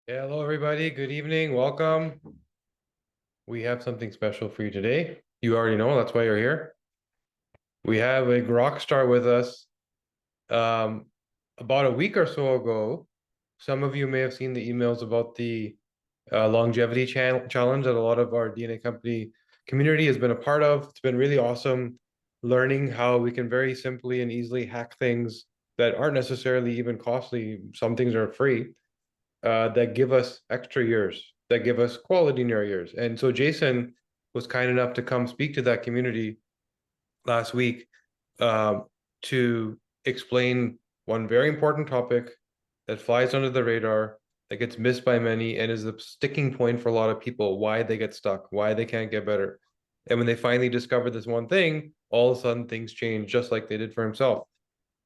Yeah, hello everybody. Good evening. Welcome. We have something special for you today. You already know, that's why you're here. We have a rock star with us. Um, about a week or so ago, some of you may have seen the emails about the longevity challenge that a lot of our DNA company community has been a part of. It's been really awesome learning how we can very simply and easily hack things that aren't necessarily even costly. Some things are free that give us extra years, that give us quality in our years. And so Jason was kind enough to come speak to that community last week um, to explain one very important topic that flies under the radar, that gets missed by many, and is the sticking point for a lot of people, why they get stuck, why they can't get better. And when they finally discover this one thing, all of a sudden things change just like they did for himself.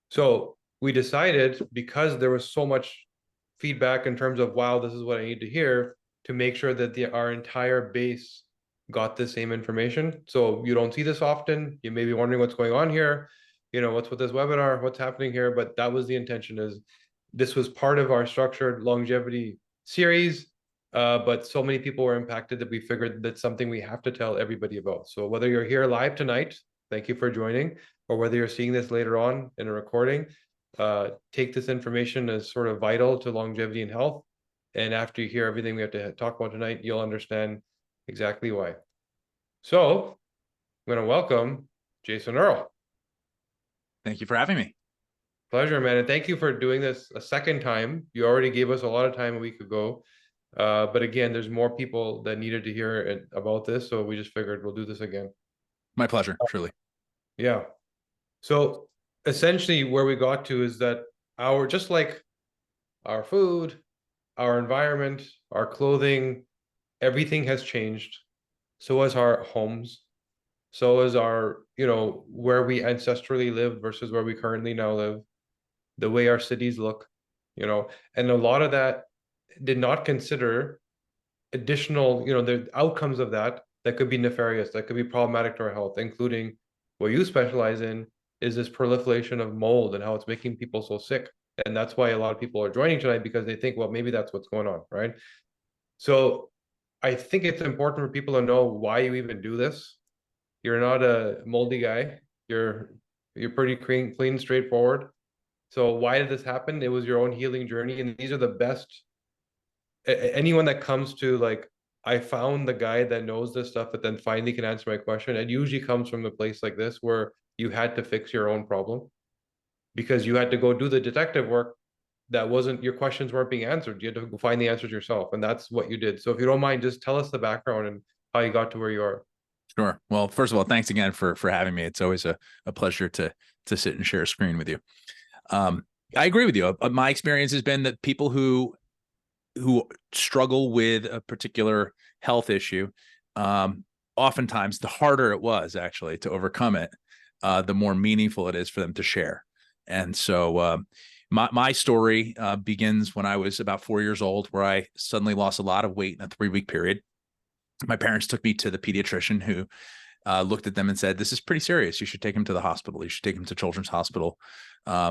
So we decided, because there was so much feedback in terms of, wow, this is what I need to hear, to make sure that our entire base got the same information. So you don't see this often. You may be wondering what's going on here. What's with this webinar, what's happening here? But that was the intention, is this was part of our structured longevity series. But so many people were impacted that we figured that's something we have to tell everybody about. So whether you're here live tonight, thank you for joining, or whether you're seeing this later on in a recording, take this information as sort of vital to longevity and health. And after you hear everything we have to talk about tonight, you'll understand exactly why. So I'm going to welcome Jason Earle. Thank you for having me. Pleasure, man. And thank you for doing this a second time. You already gave us a lot of time a week ago. But again, there's more people that needed to hear about this. So we just figured we'll do this again. My pleasure, truly. Yeah. So essentially where we got to is that just like our food, our environment, our clothing, everything has changed. So has our homes. So is our, where we ancestrally lived versus where we currently now live, the way our cities look, and a lot of that did not consider additional, the outcomes of that could be nefarious, that could be problematic to our health, including what you specialize in, is this proliferation of mold and how it's making people so sick. And that's why a lot of people are joining tonight, because they think, well, maybe that's what's going on, right? So I think it's important for people to know why you even do this. You're not a moldy guy. You're pretty clean, straightforward. So why did this happen? It was your own healing journey, and these are the best. Anyone that comes to, like, I found the guy that knows this stuff that then finally can answer my question. It usually comes from a place like this, where you had to fix your own problem because you had to go do the detective work. That wasn't, your questions weren't being answered. You had to go find the answers yourself, and that's what you did. So if you don't mind, just tell us the background and how you got to where you are. Sure. Well, first of all, thanks again for having me. It's always a pleasure to sit and share a screen with you. I agree with you. My experience has been that people who struggle with a particular health issue, oftentimes the harder it was actually to overcome it, the more meaningful it is for them to share. And so my story begins when I was about 4 years old, where I suddenly lost a lot of weight in a 3-week period. My parents took me to the pediatrician, who looked at them and said, "This is pretty serious. You should take him to the hospital. You should take him to Children's Hospital,"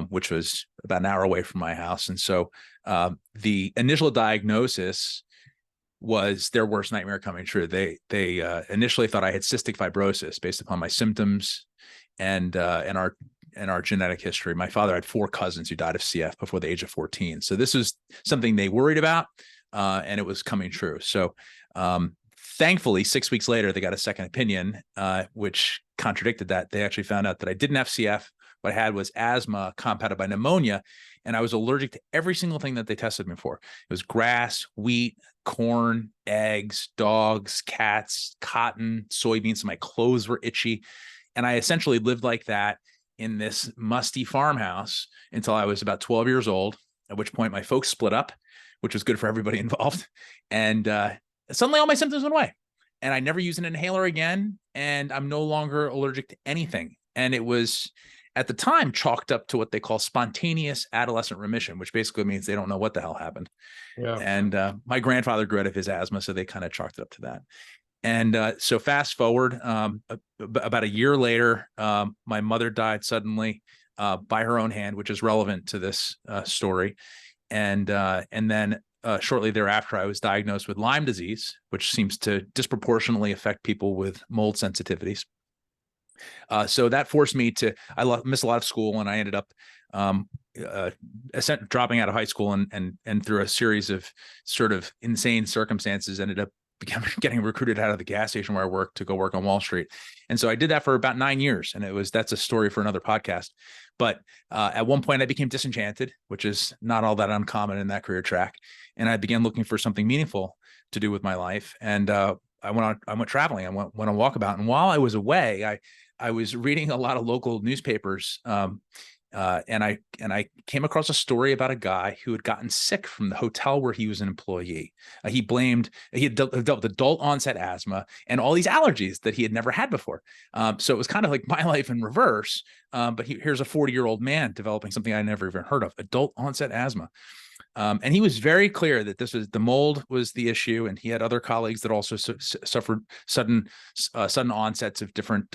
which was about an hour away from my house. And so the initial diagnosis was their worst nightmare coming true. They initially thought I had cystic fibrosis based upon my symptoms and our genetic history. My father had 4 cousins who died of CF before the age of 14. So this was something they worried about, and it was coming true. So thankfully, 6 weeks later, they got a second opinion, which contradicted that. They actually found out that I didn't have CF. What I had was asthma compounded by pneumonia, and I was allergic to every single thing that they tested me for. It was grass, wheat, corn, eggs, dogs, cats, cotton, soybeans. My clothes were itchy. And I essentially lived like that in this musty farmhouse until I was about 12 years old, at which point my folks split up, which was good for everybody involved. And suddenly all my symptoms went away, and I never used an inhaler again. And I'm no longer allergic to anything. And it was, at the time, chalked up to what they call spontaneous adolescent remission, which basically means they don't know what the hell happened. Yeah. And my grandfather grew out of his asthma, so they kind of chalked it up to that. And so fast forward, about a year later, my mother died suddenly by her own hand, which is relevant to this story. And then shortly thereafter, I was diagnosed with Lyme disease, which seems to disproportionately affect people with mold sensitivities. So that forced me to, miss a lot of school, and I ended up dropping out of high school, and through a series of sort of insane circumstances, ended up getting recruited out of the gas station where I worked to go work on Wall Street. And so I did that for about 9 years, and that's a story for another podcast. But at one point I became disenchanted, which is not all that uncommon in that career track. And I began looking for something meaningful to do with my life. And I went traveling. I went on walkabout. And while I was away, I was reading a lot of local newspapers, and I came across a story about a guy who had gotten sick from the hotel where he was an employee. He had dealt with adult onset asthma and all these allergies that he had never had before. So it was kind of like my life in reverse. But here's a 40-year-old man developing something I never even heard of, adult onset asthma. And he was very clear that the mold was the issue, and he had other colleagues that also suffered sudden onsets of different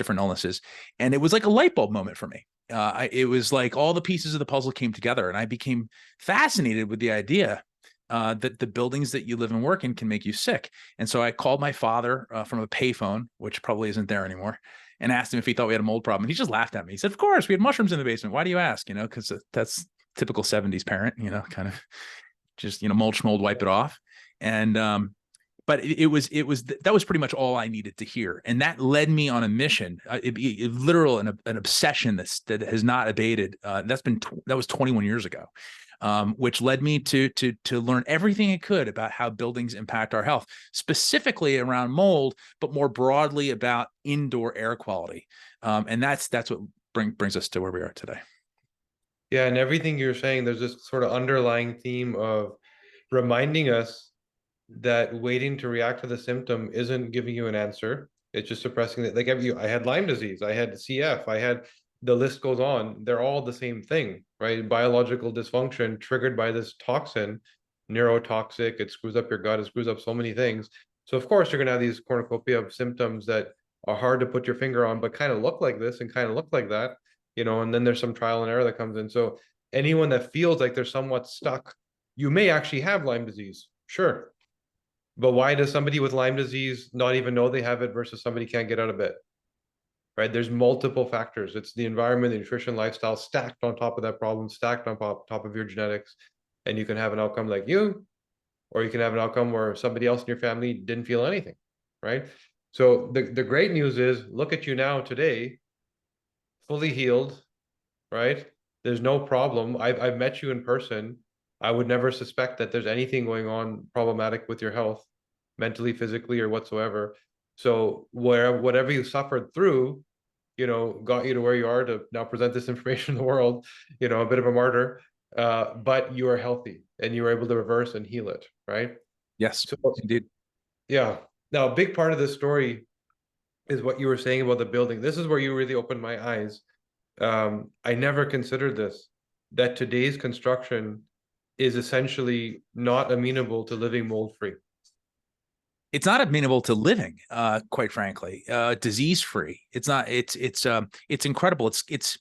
illnesses. And it was like a light bulb moment for me. It was like all the pieces of the puzzle came together, and I became fascinated with the idea that the buildings that you live and work in can make you sick. And so I called my father from a payphone, which probably isn't there anymore, and asked him if he thought we had a mold problem. And he just laughed at me. He said, "Of course, we had mushrooms in the basement. Why do you ask?" Because that's typical 70s parent, kind of just, mulch, mold, wipe it off. And but that was pretty much all I needed to hear. And that led me on a mission, literal an obsession that has not abated. That was 21 years ago, which led me to learn everything I could about how buildings impact our health, specifically around mold, but more broadly about indoor air quality. And that's what brings us to where we are today. Yeah, and everything you're saying, there's this sort of underlying theme of reminding us that waiting to react to the symptom isn't giving you an answer. It's just suppressing it. Like I had Lyme disease, I had CF, the list goes on. They're all the same thing, right? Biological dysfunction triggered by this toxin, neurotoxic. It screws up your gut. It screws up so many things. So of course you're gonna have these cornucopia of symptoms that are hard to put your finger on, but kind of look like this and kind of look like that. And then there's some trial and error that comes in. So anyone that feels like they're somewhat stuck, you may actually have Lyme disease, sure. But why does somebody with Lyme disease not even know they have it versus somebody can't get out of bed? Right? There's multiple factors. It's the environment, the nutrition, lifestyle stacked on top of that problem, stacked on top of your genetics. And you can have an outcome like you, or you can have an outcome where somebody else in your family didn't feel anything, right? So the great news is, look at you now today, fully healed, right? There's no problem. I've met you in person. I would never suspect that there's anything going on problematic with your health, mentally, physically, or whatsoever. So whatever you suffered through, got you to where you are to now present this information in the world, a bit of a martyr, but you are healthy and you were able to reverse and heal it, right? Yes, So, indeed. yeah. Now, a big part of this story is what you were saying about the building. This is where you really opened my eyes. I never considered this, that today's construction is essentially not amenable to living mold-free. It's not amenable to living, quite frankly, disease-free. It's not. It's incredible. It's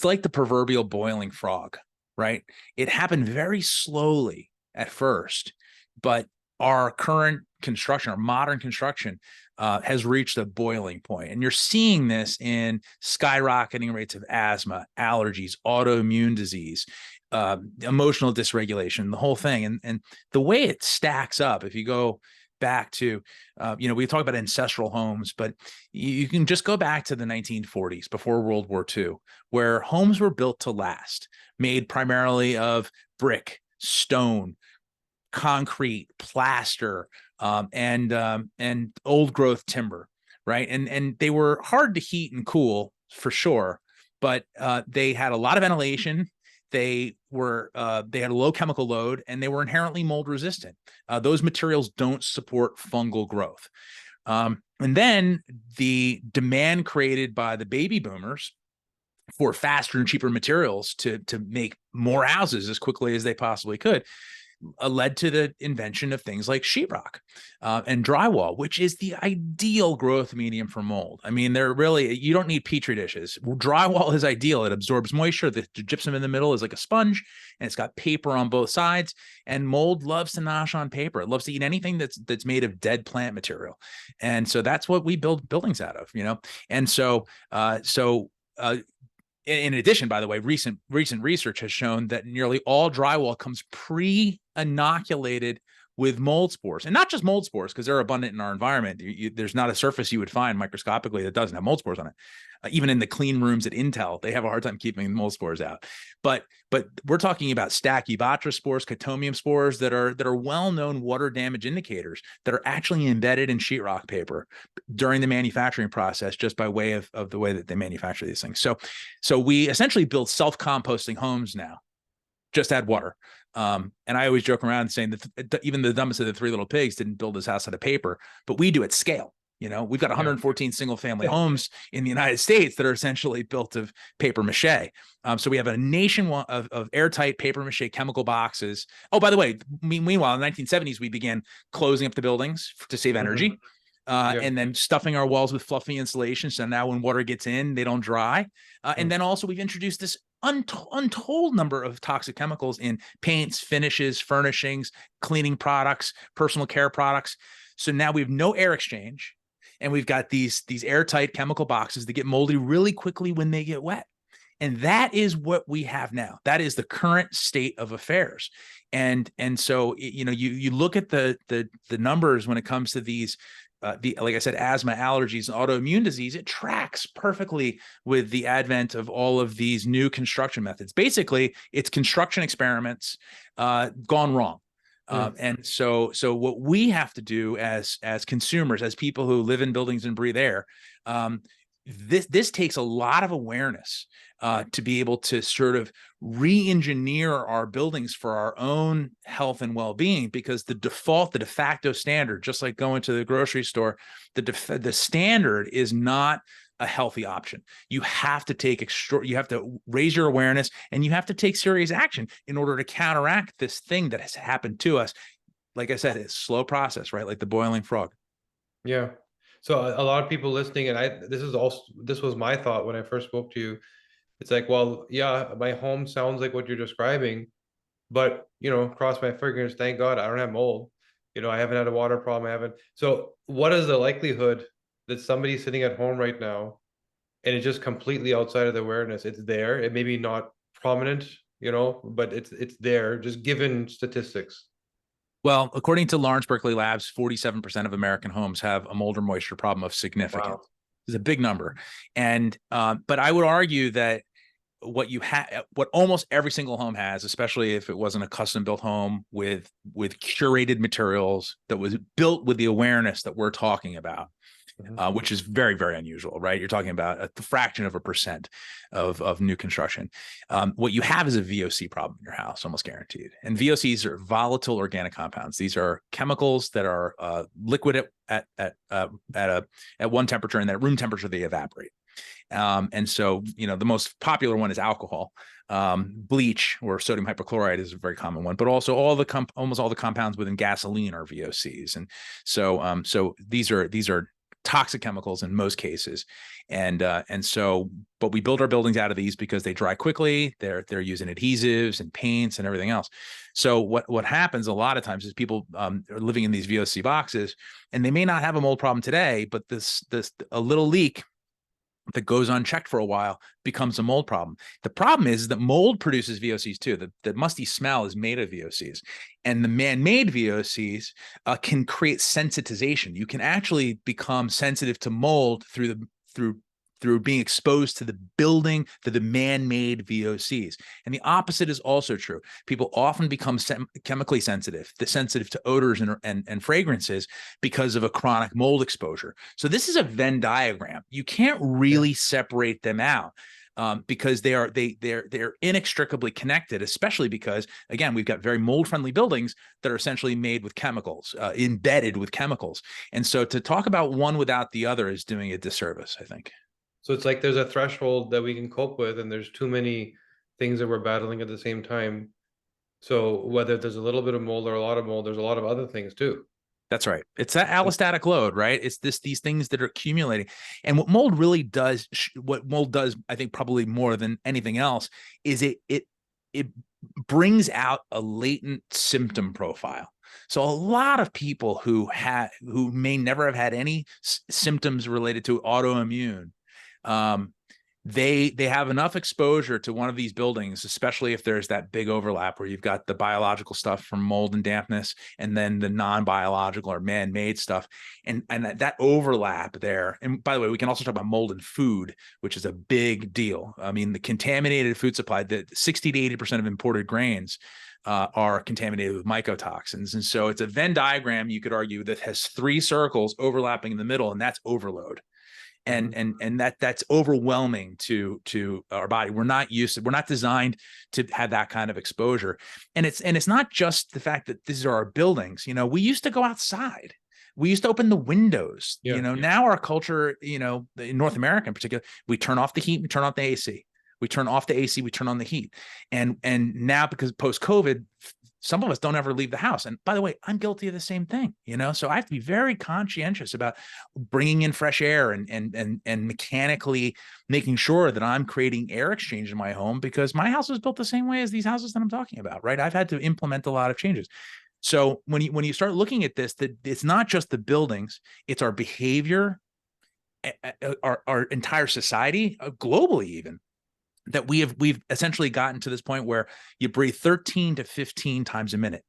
like the proverbial boiling frog, right? It happened very slowly at first, but our current construction, our modern construction, has reached a boiling point. And you're seeing this in skyrocketing rates of asthma, allergies, autoimmune disease, emotional dysregulation, the whole thing. And the way it stacks up, if you go back to, we talk about ancestral homes, but you can just go back to the 1940s, before World War II, where homes were built to last, made primarily of brick, stone, concrete, plaster, and old growth timber, right? And they were hard to heat and cool for sure, but they had a lot of ventilation. They had a low chemical load, and they were inherently mold resistant. Those materials don't support fungal growth. And then the demand created by the baby boomers for faster and cheaper materials to make more houses as quickly as they possibly could led to the invention of things like sheetrock and drywall, which is the ideal growth medium for mold. I mean, you don't need petri dishes. Drywall is ideal. It absorbs moisture. The gypsum in the middle is like a sponge, and it's got paper on both sides. And mold loves to nosh on paper. It loves to eat anything that's made of dead plant material. And so that's what we build buildings out of, And in addition, by the way, recent research has shown that nearly all drywall comes pre-inoculated with mold spores, and not just mold spores, because they're abundant in our environment. There's not a surface you would find microscopically that doesn't have mold spores on it. Even in the clean rooms at Intel, they have a hard time keeping mold spores out. But we're talking about Stachybotrys spores, Cotomium spores that are well-known water damage indicators that are actually embedded in sheetrock paper during the manufacturing process, just by way of the way that they manufacture these things. So we essentially build self-composting homes now. Just add water. And I always joke around saying that even the dumbest of the three little pigs didn't build his house out of paper, but we do at scale. We've got 114 single family homes in the United States that are essentially built of paper mache. So we have a nation of airtight paper mache chemical boxes. Oh, by the way, meanwhile, in the 1970s, we began closing up the buildings to save energy. And then stuffing our walls with fluffy insulation. So now when water gets in, they don't dry. And then also we've introduced this untold number of toxic chemicals in paints, finishes, furnishings, cleaning products, personal care products. So now we have no air exchange, and we've got these airtight chemical boxes that get moldy really quickly when they get wet. And that is what we have now. That is the current state of affairs. And so, you look at the numbers when it comes to these, like I said, asthma, allergies, and autoimmune disease, it tracks perfectly with the advent of all of these new construction methods. Basically, it's construction experiments gone wrong. And so what we have to do as consumers, as people who live in buildings and breathe air, this takes a lot of awareness to be able to sort of re-engineer our buildings for our own health and well-being, because the de facto standard, just like going to the grocery store, the standard is not a healthy option. You have to you have to raise your awareness, and you have to take serious action in order to counteract this thing that has happened to us. Like I said, it's a slow process, right? Like the boiling frog. Yeah. So a lot of people listening, and this was my thought when I first spoke to you. It's like, well, yeah, my home sounds like what you're describing, but cross my fingers, thank God I don't have mold. I haven't had a water problem. I haven't. So what is the likelihood that somebody's sitting at home right now and it's just completely outside of the awareness? It's there. It may be not prominent, but it's there, just given statistics. Well, according to Lawrence Berkeley Labs, 47% of American homes have a mold or moisture problem of significance. Wow. It's a big number. And but I would argue that what almost every single home has, especially if it wasn't a custom built home with curated materials that was built with the awareness that we're talking about, which is very, very unusual, right? You're talking about a fraction of a percent of new construction. What you have is a VOC problem in your house, almost guaranteed. And VOCs are volatile organic compounds. These are chemicals that are liquid at one temperature, and at room temperature they evaporate. And so, the most popular one is alcohol. Bleach or sodium hypochlorite is a very common one, but also almost all the compounds within gasoline are VOCs. And so these are toxic chemicals in most cases. But we build our buildings out of these because they dry quickly. They're using adhesives and paints and everything else. So what happens a lot of times is people are living in these VOC boxes, and they may not have a mold problem today, but a little leak that goes unchecked for a while becomes a mold problem. The problem is that mold produces VOCs too. The musty smell is made of VOCs, and the man-made VOCs can create sensitization. You can actually become sensitive to mold through being exposed to the building, to the man-made VOCs. And the opposite is also true. People often become chemically sensitive to odors and fragrances because of a chronic mold exposure. So this is a Venn diagram. You can't really separate them out. Because they're inextricably connected, especially because, again, we've got very mold-friendly buildings that are essentially made with chemicals, embedded with chemicals. And so to talk about one without the other is doing a disservice, I think. So it's like there's a threshold that we can cope with, and there's too many things that we're battling at the same time. So whether there's a little bit of mold or a lot of mold, there's a lot of other things too. That's right. It's that allostatic load, right? It's these things that are accumulating. And what mold really does, I think probably more than anything else, is it brings out a latent symptom profile. So a lot of people who may never have had any symptoms related to autoimmune, they have enough exposure to one of these buildings, especially if there's that big overlap where you've got the biological stuff from mold and dampness, and then the non-biological or man-made stuff, and that overlap there. And by the way, we can also talk about mold in food, which is a big deal. I mean, the contaminated food supply, the 60 to 80% of imported grains are contaminated with mycotoxins. And so it's a Venn diagram, you could argue, that has 3 circles overlapping in the middle, and that's overload. And that's overwhelming to our body. We're not designed to have that kind of exposure. And it's not just the fact that these are our buildings. You know, we used to go outside. We used to open the windows. Yeah. You know, now our culture, you know, in North America in particular, we turn off the heat, we turn off the AC. We turn off the AC, we turn on the heat. And now, because post-COVID, some of us don't ever leave the house. And by the way, I'm guilty of the same thing, you know, so I have to be very conscientious about bringing in fresh air and mechanically making sure that I'm creating air exchange in my home, because my house was built the same way as these houses that I'm talking about, right? I've had to implement a lot of changes. So when you start looking at this, that it's not just the buildings, it's our behavior, our entire society, globally even, that we've essentially gotten to this point where you breathe 13 to 15 times a minute,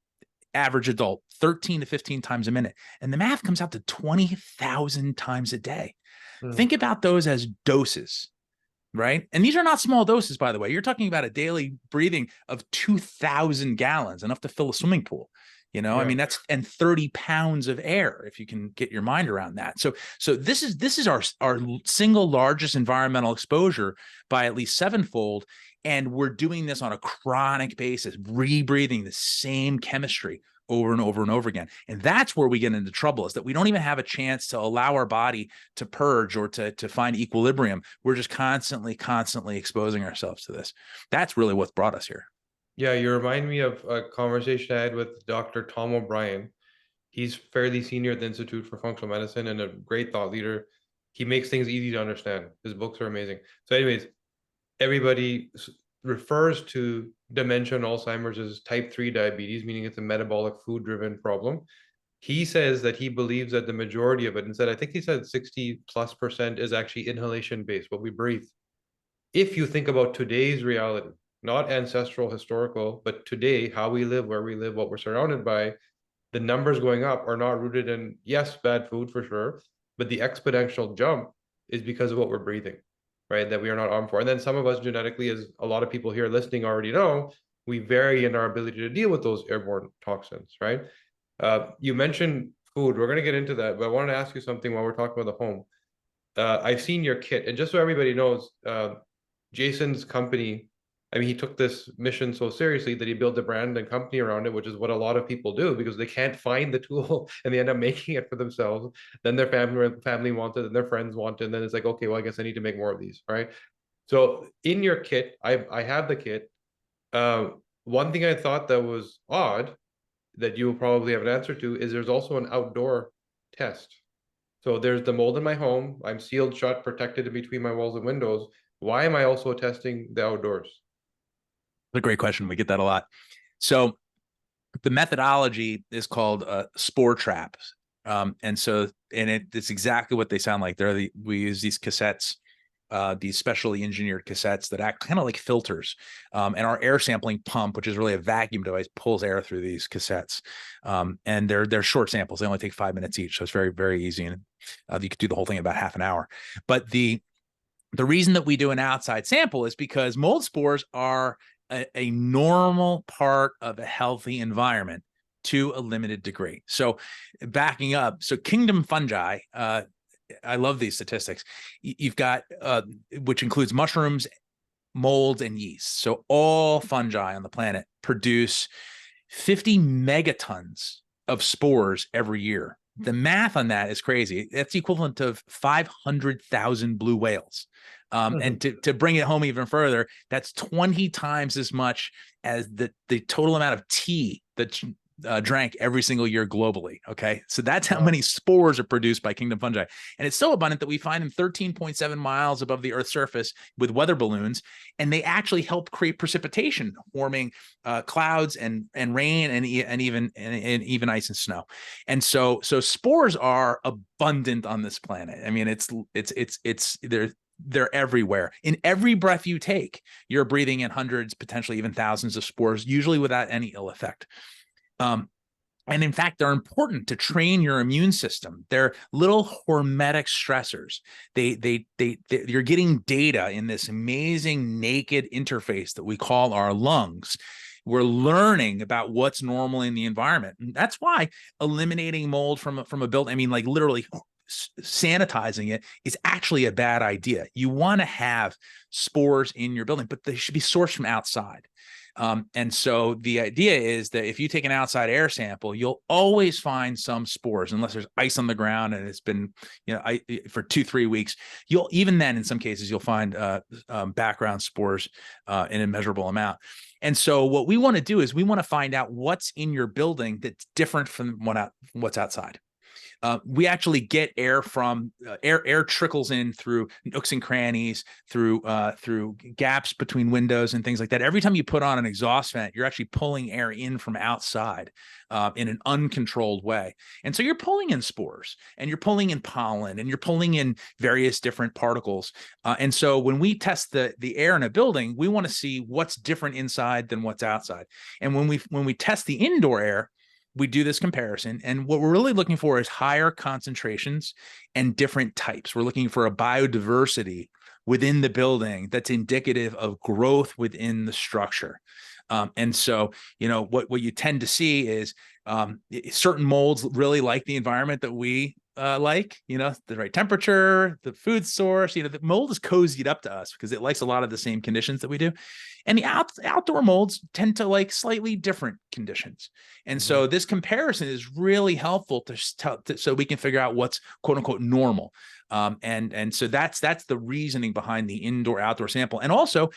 average adult, 13 to 15 times a minute. And the math comes out to 20,000 times a day. Think about those as doses, right? And these are not small doses, by the way. You're talking about a daily breathing of 2,000 gallons, enough to fill a swimming pool. You know, I mean, that's, and 30 pounds of air, if you can get your mind around that. So this is our single largest environmental exposure by at least 7-fold. And we're doing this on a chronic basis, rebreathing the same chemistry over and over and over again. And that's where we get into trouble, is that we don't even have a chance to allow our body to purge or to find equilibrium. We're just constantly exposing ourselves to this. That's really what's brought us here. Yeah, you remind me of a conversation I had with Dr. Tom O'Brien. He's fairly senior at the Institute for Functional Medicine and a great thought leader. He makes things easy to understand. His books are amazing. So anyways, everybody refers to dementia and Alzheimer's as type 3 diabetes, meaning it's a metabolic food-driven problem. He says that he believes that the majority of it, instead, I think he said 60+% is actually inhalation-based, what we breathe. If you think about today's reality, not ancestral, historical, but today, how we live, where we live, what we're surrounded by, the numbers going up are not rooted in, yes, bad food for sure, but the exponential jump is because of what we're breathing, right? That we are not armed for. And then some of us genetically, as a lot of people here listening already know, we vary in our ability to deal with those airborne toxins, right? You mentioned food. We're going to get into that, but I wanted to ask you something while we're talking about the home. I've seen your kit, and just so everybody knows, Jason's company, I mean, he took this mission so seriously that he built a brand and company around it, which is what a lot of people do because they can't find the tool and they end up making it for themselves. Then their family wants it, and their friends want it, and then it's like, okay, well, I guess I need to make more of these, right? So in your kit, I have the kit. One thing I thought that was odd that you will probably have an answer to is there's also an outdoor test. So there's the mold in my home. I'm sealed shut, protected in between my walls and windows. Why am I also testing the outdoors? That's a great question. We get that a lot. So the methodology is called spore traps. It's exactly what they sound like. We use these cassettes, these specially engineered cassettes that act kind of like filters. And our air sampling pump, which is really a vacuum device, pulls air through these cassettes. And they're short samples. They only take 5 minutes each. So it's very, very easy. And you could do the whole thing in about half an hour. But the reason that we do an outside sample is because mold spores are a normal part of a healthy environment to a limited degree. So backing up, so kingdom fungi, I love these statistics. You've got, which includes mushrooms, molds, and yeast. So all fungi on the planet produce 50 megatons of spores every year. The math on that is crazy. That's equivalent to 500,000 blue whales. And to bring it home even further, that's 20 times as much as the total amount of tea that's drank every single year globally. Okay. So that's how many spores are produced by kingdom fungi. And it's so abundant that we find them 13.7 miles above the Earth's surface with weather balloons. And they actually help create precipitation, forming clouds and rain and even ice and snow. And so spores are abundant on this planet. I mean, they're everywhere. In every breath you take, you're breathing in hundreds, potentially even thousands of spores, usually without any ill effect. And in fact, they're important to train your immune system. They're little hormetic stressors. You're getting data in this amazing naked interface that we call our lungs. We're learning about what's normal in the environment. And that's why eliminating mold from a building, I mean, like literally sanitizing it, is actually a bad idea. You want to have spores in your building, but they should be sourced from outside. And so the idea is that if you take an outside air sample, you'll always find some spores, unless there's ice on the ground and it's been, for 2-3 weeks. Even then, in some cases, you'll find background spores in a measurable amount. And so what we want to do is we want to find out what's in your building that's different from what's outside. We actually get air from air trickles in through nooks and crannies, through gaps between windows and things like that. Every time you put on an exhaust vent, you're actually pulling air in from outside in an uncontrolled way. And so you're pulling in spores, and you're pulling in pollen, and you're pulling in various different particles. And so when we test the air in a building, we want to see what's different inside than what's outside. And when we test the indoor air, we do this comparison, and what we're really looking for is higher concentrations and different types. We're looking for a biodiversity within the building that's indicative of growth within the structure. And so, what you tend to see is certain molds really like the environment that we the right temperature, the food source. The mold is cozied up to us because it likes a lot of the same conditions that we do. And the outdoor molds tend to like slightly different conditions. And so this comparison is really helpful so we can figure out what's quote unquote normal. And so that's the reasoning behind the indoor-outdoor sample. And also,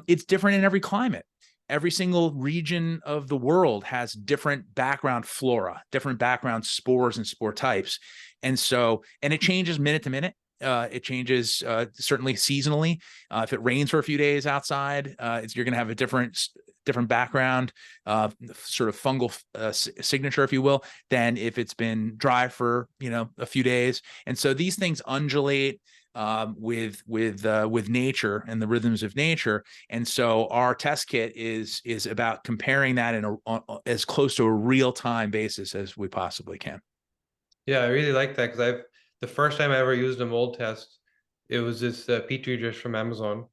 it's different in every climate. Every single region of the world has different background flora, different background spores and spore types. And it changes minute to minute. It changes certainly seasonally. If it rains for a few days outside, you're going to have a different background, sort of fungal signature, if you will, than if it's been dry for a few days. And so these things undulate with nature and the rhythms of nature. And so our test kit is about comparing that on as close to a real-time basis as we possibly can. Yeah, I really like that, because the first time I ever used a mold test, it was this Petri dish from Amazon,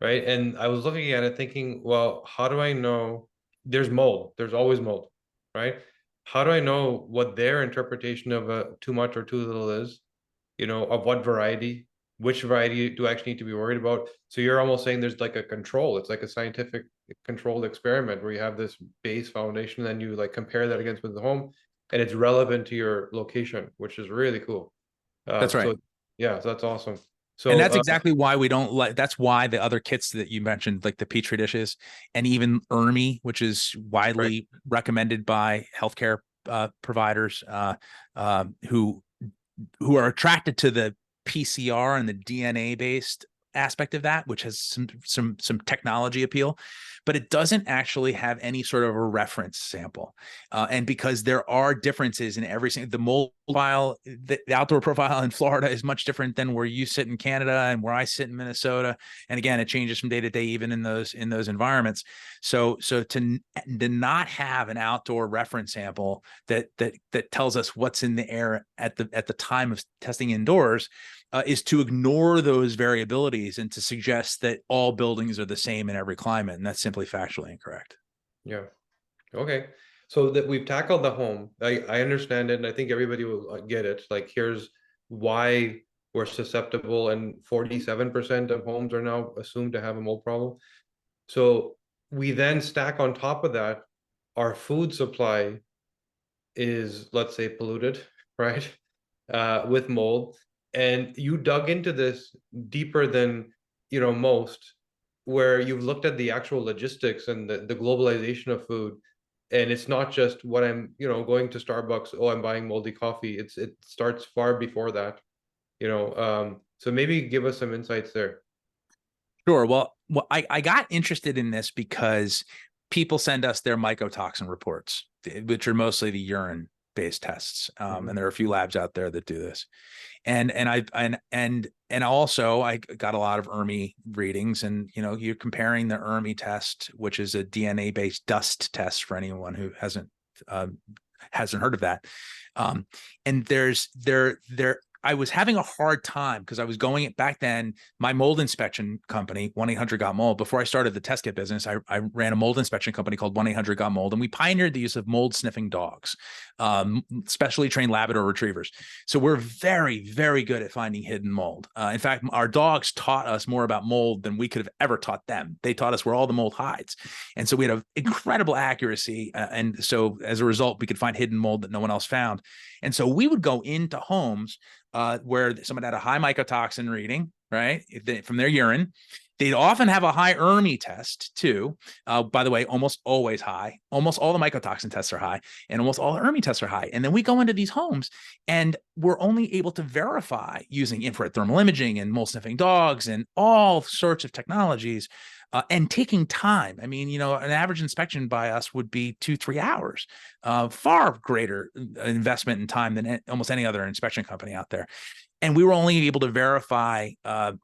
right? And I was looking at it thinking, well, how do I know there's mold? There's always mold, right? How do I know what their interpretation of too much or too little is? Of what variety, which variety do I actually need to be worried about? So you're almost saying there's like a control. It's like a scientific controlled experiment where you have this base foundation, and then you like compare that against with the home, and it's relevant to your location, which is really cool. That's right. So yeah, so that's awesome. So And that's exactly why we don't that's why the other kits that you mentioned, like the Petri dishes and even ERMI, which is widely recommended by healthcare providers who are attracted to the PCR and the DNA based aspect of that, which has some technology appeal, but it doesn't actually have any sort of a reference sample. And because there are differences in every single, the mold profile, the outdoor profile in Florida is much different than where you sit in Canada and where I sit in Minnesota. And again, it changes from day to day, even in those environments. So to not have an outdoor reference sample that tells us what's in the air at the time of testing indoors is to ignore those variabilities and to suggest that all buildings are the same in every climate. And that's simply factually incorrect. Yeah. Okay. So that we've tackled the home. I understand it, and I think everybody will get it. Like, here's why we're susceptible, and 47% of homes are now assumed to have a mold problem. So we then stack on top of that, our food supply is, let's say, polluted, right? With mold. And you dug into this deeper than, most, where you've looked at the actual logistics and the globalization of food. And it's not just what I'm, going to Starbucks, oh, I'm buying moldy coffee. It starts far before that, so maybe give us some insights there. Sure. Well, I got interested in this because people send us their mycotoxin reports, which are mostly the urine based tests. And there are a few labs out there that do this. And also I got a lot of ERMI readings, and you're comparing the ERMI test, which is a DNA based dust test for anyone who hasn't heard of that. And I was having a hard time because I was going back then. My mold inspection company, 1-800-GOT-MOLD. Before I started the test kit business, I ran a mold inspection company called 1-800-GOT-MOLD, and we pioneered the use of mold sniffing dogs, specially trained Labrador retrievers. So we're very, very good at finding hidden mold. In fact, our dogs taught us more about mold than we could have ever taught them. They taught us where all the mold hides, and so we had an incredible accuracy. And so as a result, we could find hidden mold that no one else found. And so we would go into homes where someone had a high mycotoxin reading, right, from their urine. They'd often have a high ERMI test too. By the way, almost always high. Almost all the mycotoxin tests are high, and almost all the ERMI tests are high. And then we go into these homes, and we're only able to verify using infrared thermal imaging and mold sniffing dogs and all sorts of technologies, and taking time. I mean, an average inspection by us would be 2-3 hours, far greater investment in time than almost any other inspection company out there. And we were only able to verify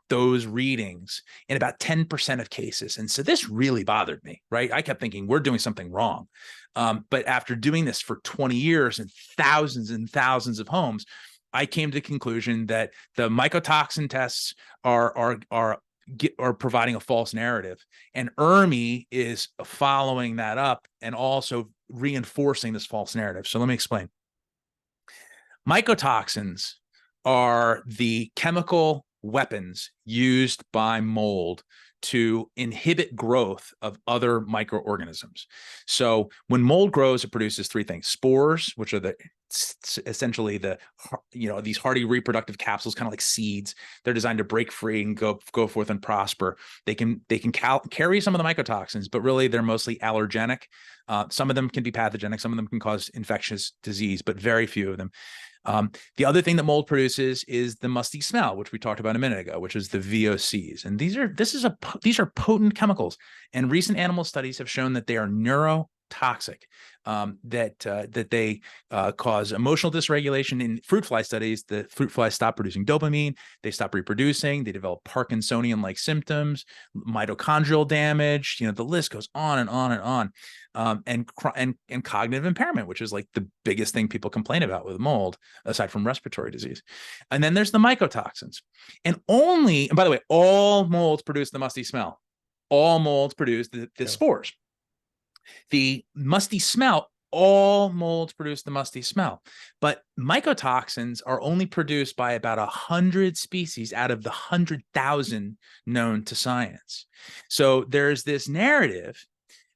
those readings in about 10% of cases. And so this really bothered me, right? I kept thinking we're doing something wrong. But after doing this for 20 years and thousands of homes, I came to the conclusion that the mycotoxin tests are providing a false narrative. And ERMI is following that up and also reinforcing this false narrative. So let me explain. Mycotoxins are the chemical weapons used by mold to inhibit growth of other microorganisms. So when mold grows, it produces three things: spores, which are essentially these hardy reproductive capsules, kind of like seeds. They're designed to break free and go forth and prosper. They can carry some of the mycotoxins, but really they're mostly allergenic. Some of them can be pathogenic. Some of them can cause infectious disease, but very few of them. The other thing that mold produces is the musty smell, which we talked about a minute ago, which is the VOCs. And these are potent chemicals. And recent animal studies have shown that they are neurotoxic, that they cause emotional dysregulation. In fruit fly studies, the fruit flies stop producing dopamine, they stop reproducing, they develop Parkinsonian-like symptoms, mitochondrial damage. The list goes on and on and on. And cognitive impairment, which is like the biggest thing people complain about with mold, aside from respiratory disease. And then there's the mycotoxins. And by the way, all molds produce the musty smell. All molds produce the spores. The musty smell, all molds produce the musty smell. But mycotoxins are only produced by about 100 species out of the 100,000 known to science. So there's this narrative,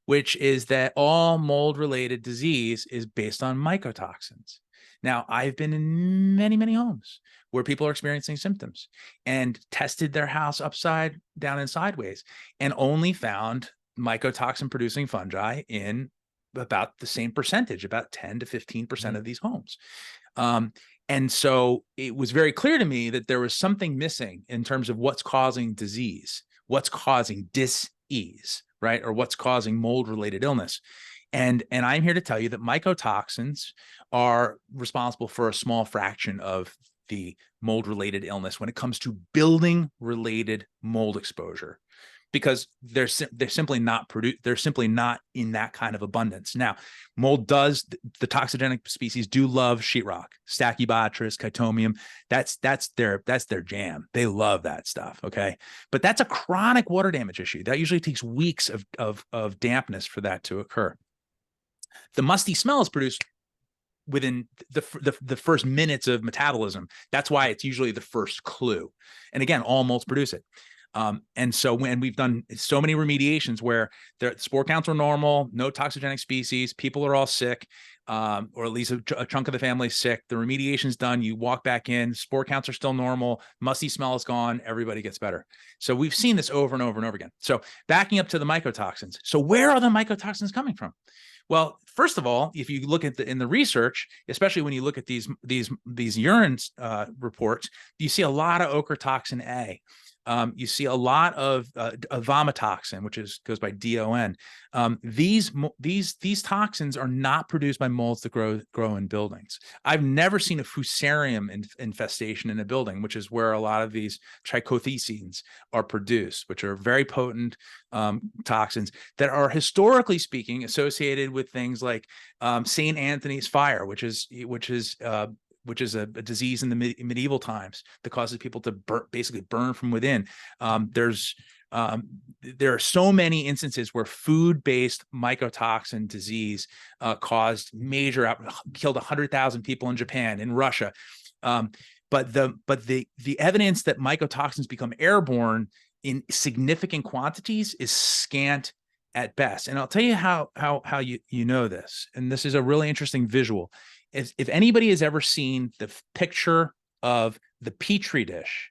which is that all mold-related disease is based on mycotoxins. Now, I've been in many, many homes where people are experiencing symptoms and tested their house upside down and sideways and only found mycotoxin-producing fungi in about the same percentage, about 10 to 15% of these homes. And so it was very clear to me that there was something missing in terms of what's causing disease, what's causing dis-ease, right? Or what's causing mold-related illness. And I'm here to tell you that mycotoxins are responsible for a small fraction of the mold-related illness when it comes to building-related mold exposure, because they're simply not in that kind of abundance. Now, mold the toxigenic species do love sheetrock, Stachybotrys, Chitomium. That's their jam. They love that stuff. Okay, but that's a chronic water damage issue that usually takes weeks of dampness for that to occur. The musty smell is produced within the first minutes of metabolism. That's why it's usually the first clue. And again, all molds produce it. And so when we've done so many remediations where the spore counts are normal, no toxigenic species, people are all sick, or at least a chunk of the family is sick. The remediation's done. You walk back in, spore counts are still normal, musty smell is gone, everybody gets better. So we've seen this over and over and over again. So backing up to the mycotoxins. So where are the mycotoxins coming from? Well, first of all, if you look at in the research, especially when you look at these urine reports, you see a lot of ochratoxin A. You see a lot of vomitoxin, which goes by DON. These toxins are not produced by molds that grow in buildings. I've never seen a fusarium infestation in a building, which is where a lot of these trichothecenes are produced, which are very potent toxins that are historically speaking associated with things like St. Anthony's fire, which is a disease in the medieval times that causes people to basically burn from within. There are so many instances where food-based mycotoxin disease caused killed 100,000 people in Japan, in Russia. But the evidence that mycotoxins become airborne in significant quantities is scant at best. And I'll tell you how you know this. And this is a really interesting visual. If anybody has ever seen the picture of the Petri dish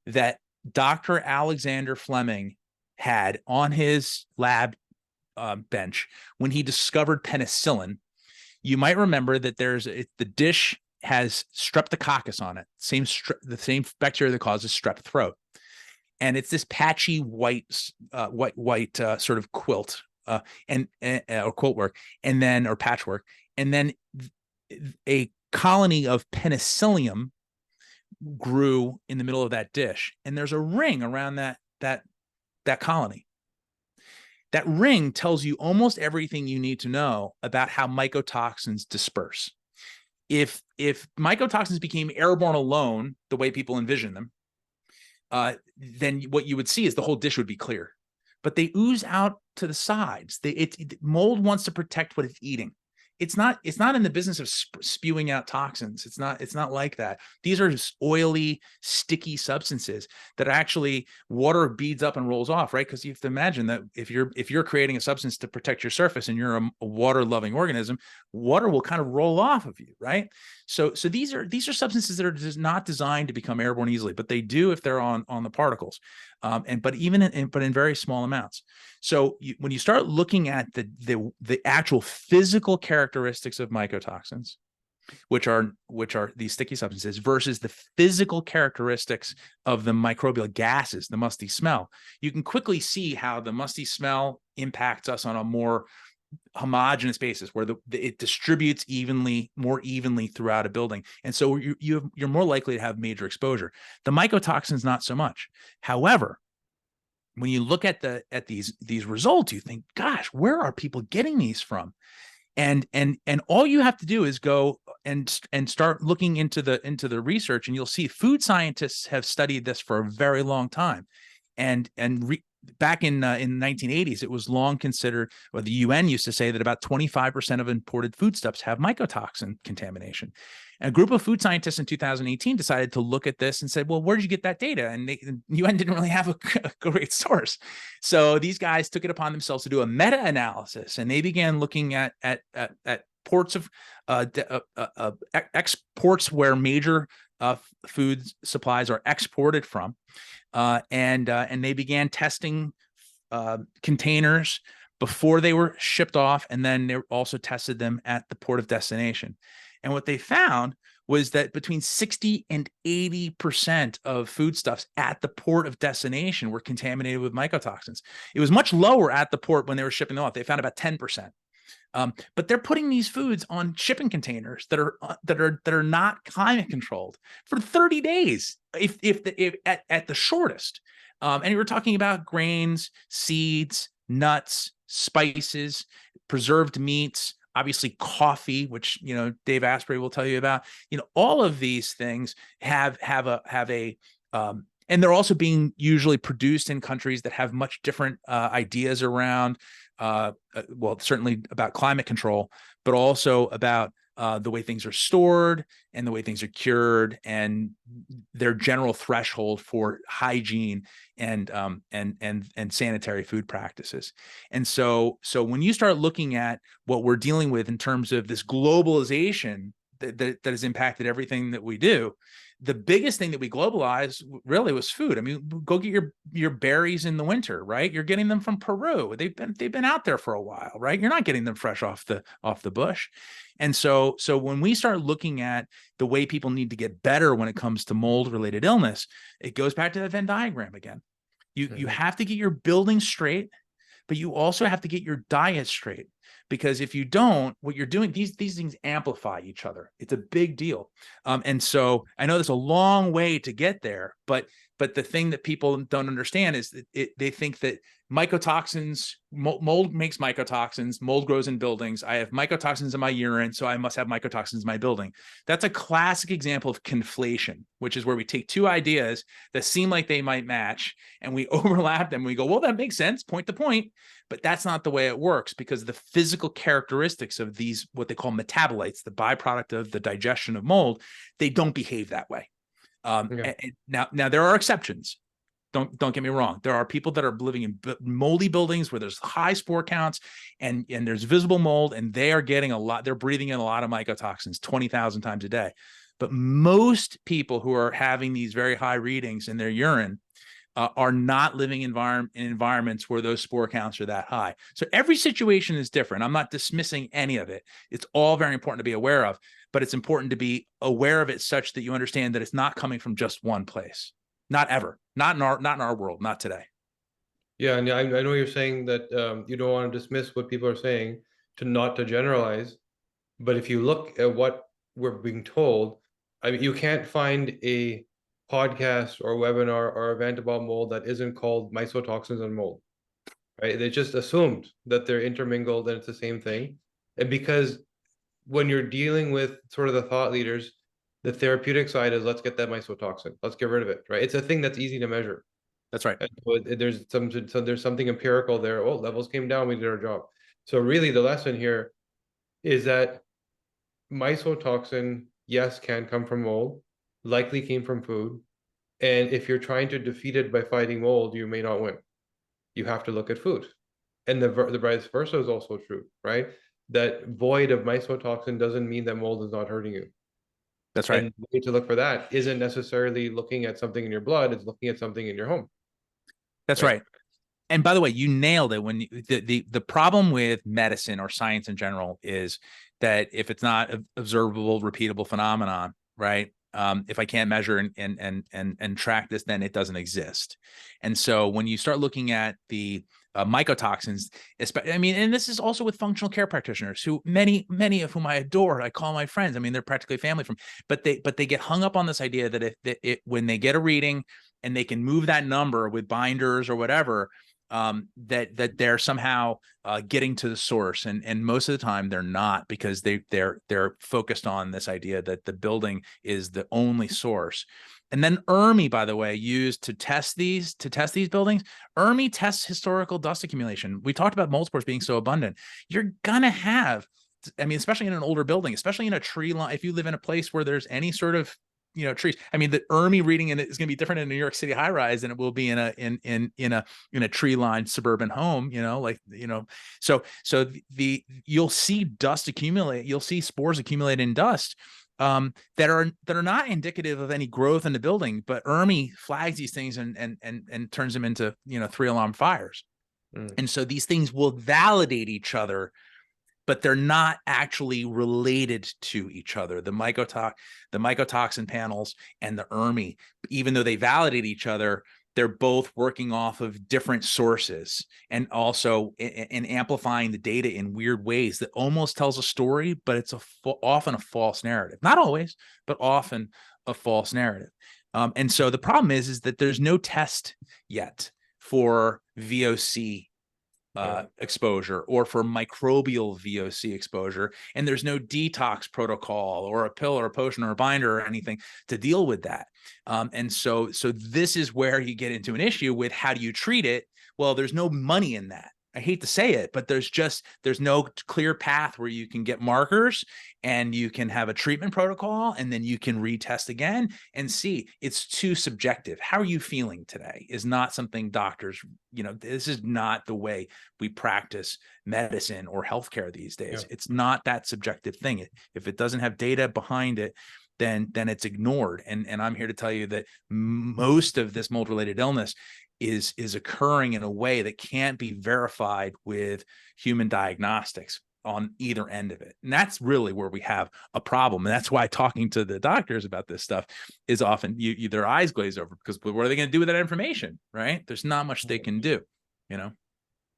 that Dr. Alexander Fleming had on his lab bench when he discovered penicillin, you might remember that the dish has streptococcus on it, the same bacteria that causes strep throat, and it's this patchy white sort of quilt or quilt work, and then or patchwork, and then a colony of penicillium grew in the middle of that dish, and there's a ring around that colony. That ring tells you almost everything you need to know about how mycotoxins disperse. If mycotoxins became airborne alone, the way people envision them, then what you would see is the whole dish would be clear. But they ooze out to the sides. Mold wants to protect what it's eating. It's not in the business of spewing out toxins. It's not like that. These are just oily, sticky substances that actually water beads up and rolls off, right? Because you have to imagine that if you're creating a substance to protect your surface and you're a water-loving organism, water will kind of roll off of you, right? So these are substances that are just not designed to become airborne easily, but they do if they're on the particles, but in very small amounts. So when you start looking at the actual physical characteristics of mycotoxins, which are these sticky substances, versus the physical characteristics of the microbial gases, the musty smell, you can quickly see how the musty smell impacts us on a more homogeneous basis, where it distributes more evenly throughout a building, and so you're more likely to have major exposure. The mycotoxins, not so much. However, when you look at these results, you think, gosh, where are people getting these from? And all you have to do is go and start looking into the research, and you'll see food scientists have studied this for a very long time. Back in 1980s, it was long considered, or the UN used to say that about 25% of imported foodstuffs have mycotoxin contamination. And a group of food scientists in 2018 decided to look at this and said, well, where did you get that data? And the UN didn't really have a great source. So these guys took it upon themselves to do a meta-analysis, and they began looking at ports of exports where major food supplies are exported from. And they began testing containers before they were shipped off, and then they also tested them at the port of destination. And what they found was that between 60 and 80% of foodstuffs at the port of destination were contaminated with mycotoxins. It was much lower at the port when they were shipping them off. They found about 10%. But they're putting these foods on shipping containers that are not climate controlled for 30 days, if at the shortest. And we're talking about grains, seeds, nuts, spices, preserved meats, obviously coffee, which Dave Asprey will tell you about. All of these things have a and they're also being usually produced in countries that have much different ideas around, well, certainly about climate control, but also about the way things are stored and the way things are cured, and their general threshold for hygiene and sanitary food practices. And so when you start looking at what we're dealing with in terms of this globalization that has impacted everything that we do, the biggest thing that we globalized really was food. I mean, go get your berries in the winter, right? You're getting them from Peru. They've been out there for a while, right? You're not getting them fresh off the bush. And so when we start looking at the way people need to get better when it comes to mold related illness, it goes back to that Venn diagram again. You have to get your building straight, but you also have to get your diet straight. Because if you don't, what you're doing, these things amplify each other. It's a big deal. And so I know there's a long way to get there, but the thing that people don't understand is that they think that mycotoxins, mold makes mycotoxins, mold grows in buildings. I have mycotoxins in my urine, so I must have mycotoxins in my building. That's a classic example of conflation, which is where we take two ideas that seem like they might match and we overlap them. And we go, well, that makes sense, point to point. But that's not the way it works, because the physical characteristics of these, what they call metabolites, the byproduct of the digestion of mold, they don't behave that way. Now there are exceptions. Don't get me wrong. There are people that are living in moldy buildings where there's high spore counts and there's visible mold, and they are getting a lot. They're breathing in a lot of mycotoxins, 20,000 times a day. But most people who are having these very high readings in their urine are not living in environments where those spore counts are that high. So every situation is different. I'm not dismissing any of it. It's all very important to be aware of, but it's important to be aware of it such that you understand that it's not coming from just one place. Not ever. Not in our world. Not today. Yeah, and I know you're saying that you don't want to dismiss what people are saying, not to generalize, but if you look at what we're being told, I mean, you can't find a podcast or webinar or event about mold that isn't called mycotoxins and mold, right? They just assumed that they're intermingled and it's the same thing. And because when you're dealing with sort of the thought leaders, the therapeutic side is let's get that mycotoxin, let's get rid of it, right? It's a thing that's easy to measure. That's right. So there's something empirical there. Oh, levels came down, we did our job. So really the lesson here is that mycotoxin, yes, can come from mold, likely came from food. And if you're trying to defeat it by fighting mold, you may not win. You have to look at food. And the vice versa is also true, right? That void of mycotoxin doesn't mean that mold is not hurting you. That's right. And the way to look for that isn't necessarily looking at something in your blood, it's looking at something in your home. That's right. And by the way, you nailed it. When the problem with medicine or science in general is that if it's not an observable, repeatable phenomenon, right? If I can't measure and track this, then it doesn't exist. And so when you start looking at the mycotoxins, I mean, and this is also with functional care practitioners, who many of whom I adore, I call my friends. I mean, they're practically family from, but they get hung up on this idea that when they get a reading and they can move that number with binders or whatever, that they're somehow getting to the source, and most of the time they're not, because they're focused on this idea that the building is the only source. And then ERMI, by the way, used to test these buildings. ERMI tests historical dust accumulation. We talked about mold spores being so abundant. You're gonna have, I mean, especially in an older building, especially in a tree line, if you live in a place where there's any sort of trees. I mean, the ERMI reading in it is going to be different in a New York City high rise than it will be in a tree lined suburban home. So you'll see dust accumulate. You'll see spores accumulate in dust that are not indicative of any growth in the building, but ERMI flags these things and turns them into 3-alarm fires. And so these things will validate each other, but they're not actually related to each other. The mycotoxin panels and the ERMI, even though they validate each other, they're both working off of different sources, and also in amplifying the data in weird ways that almost tells a story, but it's often a false narrative. Not always, but often a false narrative. And so the problem is that there's no test yet for VOC exposure or for microbial VOC exposure, and there's no detox protocol or a pill or a potion or a binder or anything to deal with that. And so this is where you get into an issue with how do you treat it? Well, there's no money in that. I hate to say it, but there's no clear path where you can get markers and you can have a treatment protocol and then you can retest again and see. It's too subjective. How are you feeling today is not something doctors, this is not the way we practice medicine or healthcare these days. Yeah. It's not that subjective thing. If it doesn't have data behind it, then it's ignored. And I'm here to tell you that most of this mold related illness is occurring in a way that can't be verified with human diagnostics on either end of it. And that's really where we have a problem. And that's why talking to the doctors about this stuff is often their eyes glaze over, because what are they going to do with that information, right? There's not much they can do,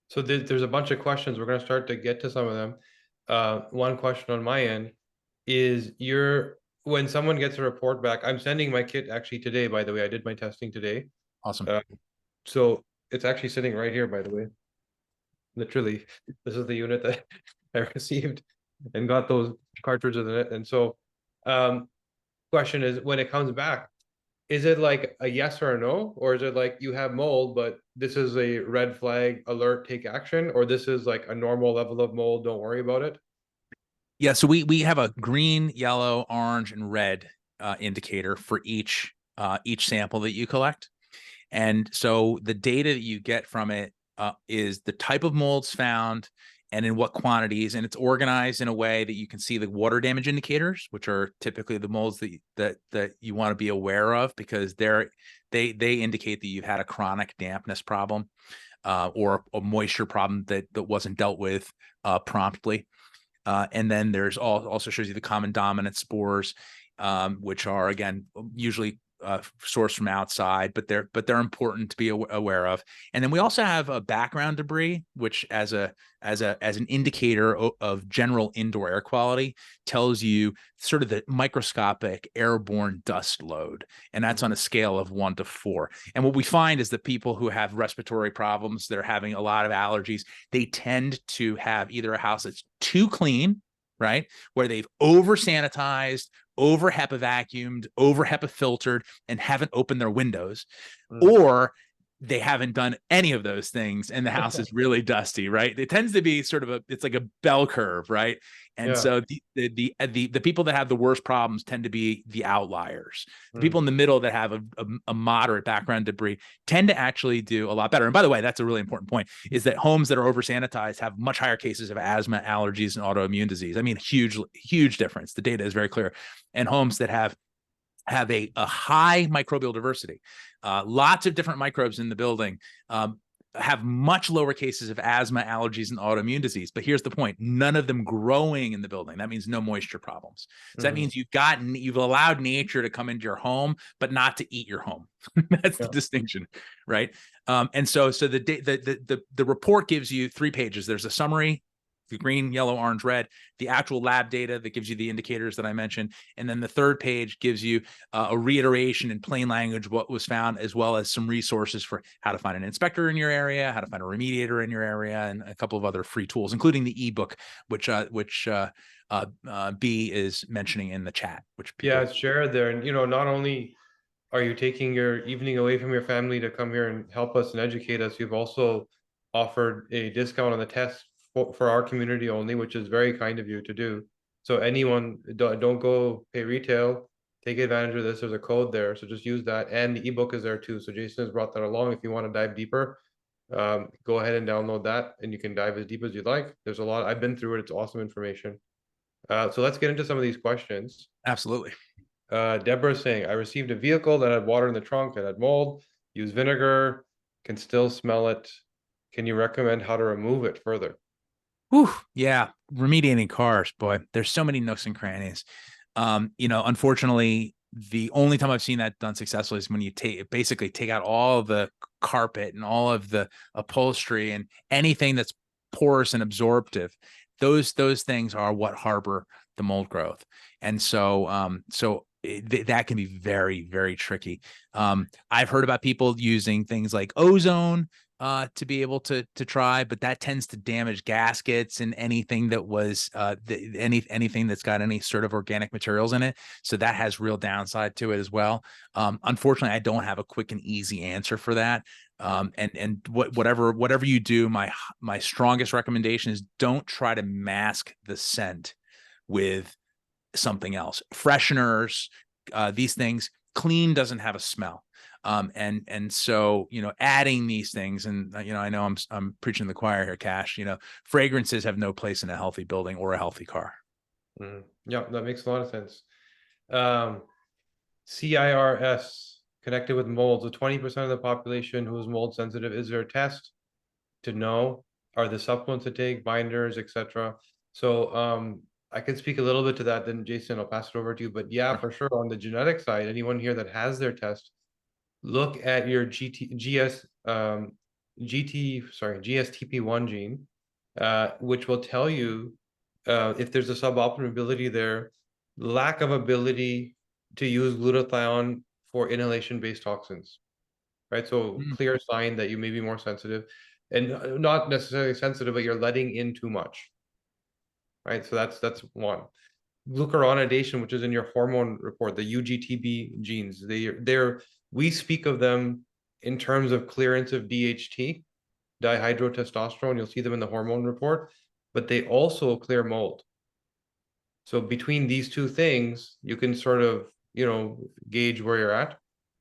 So there's a bunch of questions. We're going to start to get to some of them. One question on my end is when someone gets a report back, I'm sending my kit actually today, by the way. I did my testing today. Awesome. So it's actually sitting right here, by the way. Literally, this is the unit that I received and got those cartridges in it. And so, question is, when it comes back, is it like a yes or a no? Or is it like you have mold, but this is a red flag alert, take action? Or this is like a normal level of mold, don't worry about it? Yeah, so we have a green, yellow, orange, and red indicator for each sample that you collect. And so the data that you get from it is the type of molds found and in what quantities, and it's organized in a way that you can see the water damage indicators, which are typically the molds that you want to be aware of, because they indicate that you've had a chronic dampness problem or a moisture problem that wasn't dealt with promptly. And then there's also shows you the common dominant spores, which are again usually sourced from outside, but they're important to be aware of. And then we also have a background debris, which as an indicator of general indoor air quality tells you sort of the microscopic airborne dust load, and that's on a scale of 1 to 4. And what we find is that people who have respiratory problems, they're having a lot of allergies, they tend to have either a house that's too clean, right, where they've over sanitized, over HEPA vacuumed, over HEPA filtered, and haven't opened their windows, or they haven't done any of those things and the house is really dusty, right? It tends to be sort of it's like a bell curve, right? And so the people that have the worst problems tend to be the outliers. The people in the middle that have a moderate background debris tend to actually do a lot better. And by the way, that's a really important point, is that homes that are over sanitized have much higher cases of asthma, allergies, and autoimmune disease. I mean, huge difference. The data is very clear. And homes that have a high microbial diversity, lots of different microbes in the building, have much lower cases of asthma, allergies, and autoimmune disease. But here's the point: none of them growing in the building. That means no moisture problems. So that means you've allowed nature to come into your home, but not to eat your home. That's the distinction, right? And so the report gives you 3 pages. There's a summary, the green, yellow, orange, red, the actual lab data that gives you the indicators that I mentioned. And then the 3rd page gives you a reiteration in plain language what was found, as well as some resources for how to find an inspector in your area, how to find a remediator in your area, and a couple of other free tools, including the ebook, which B is mentioning in the chat. It's shared there. And, not only are you taking your evening away from your family to come here and help us and educate us, you've also offered a discount on the test for our community only, which is very kind of you to do. So anyone, don't go pay retail, take advantage of this. There's a code there, so just use that. And the ebook is there too. So Jason has brought that along. If you want to dive deeper, go ahead and download that, and you can dive as deep as you'd like. There's a lot. I've been through it. It's awesome information. So let's get into some of these questions. Absolutely. Deborah's saying, I received a vehicle that had water in the trunk, it had mold, use vinegar, can still smell it. Can you recommend how to remove it further? Whew, yeah, remediating cars, boy, there's so many nooks and crannies. Unfortunately, the only time I've seen that done successfully is when you basically take out all the carpet and all of the upholstery and anything that's porous and absorptive. Those things are what harbor the mold growth. And so that can be very, very tricky. I've heard about people using things like ozone to be able to try, but that tends to damage gaskets and anything that was anything that's got any sort of organic materials in it. So that has real downside to it as well. Unfortunately, I don't have a quick and easy answer for that. And whatever you do, my strongest recommendation is don't try to mask the scent with something else. Fresheners, these things, clean doesn't have a smell. And so, adding these things, and I know I'm preaching to the choir here, Cash. Fragrances have no place in a healthy building or a healthy car. Yeah, that makes a lot of sense. CIRS, connected with molds, with 20% of the population who is mold sensitive. Is there a test to know? Are the supplements to take, binders, etc.? So I can speak a little bit to that. Then Jason, I'll pass it over to you. But yeah, for sure, on the genetic side, anyone here that has their test, look at your GSTP1 gene, which will tell you if there's a suboptimal ability there, lack of ability to use glutathione for inhalation-based toxins, right? So clear sign that you may be more sensitive, and not necessarily sensitive, but you're letting in too much, right? So that's one. Glucuronidation, which is in your hormone report, the UGTB genes, we speak of them in terms of clearance of DHT, dihydrotestosterone. You'll see them in the hormone report, but they also clear mold. So between these two things, you can sort of, gauge where you're at.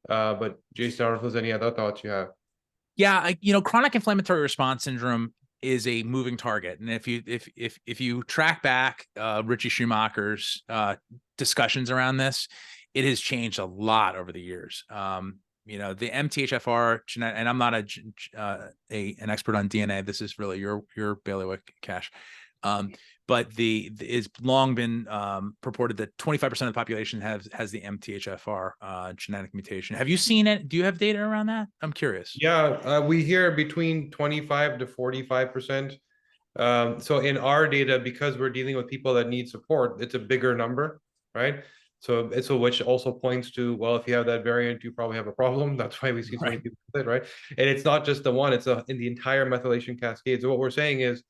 But Jason, I don't know if there's any other thoughts you have. Yeah, chronic inflammatory response syndrome is a moving target, and if you track back Richie Schumacher's discussions around this, it has changed a lot over the years. The MTHFR genetic, and I'm not an expert on DNA. This is really your bailiwick, Cash. But it's long been purported that 25% of the population has the MTHFR genetic mutation. Have you seen it? Do you have data around that? I'm curious. Yeah, we hear between 25 to 45%. So in our data, because we're dealing with people that need support, it's a bigger number, right? So which also points to, well, if you have that variant, you probably have a problem. That's why we see so many people with it, right? And it's not just the one; it's in the entire methylation cascade. So what we're saying is,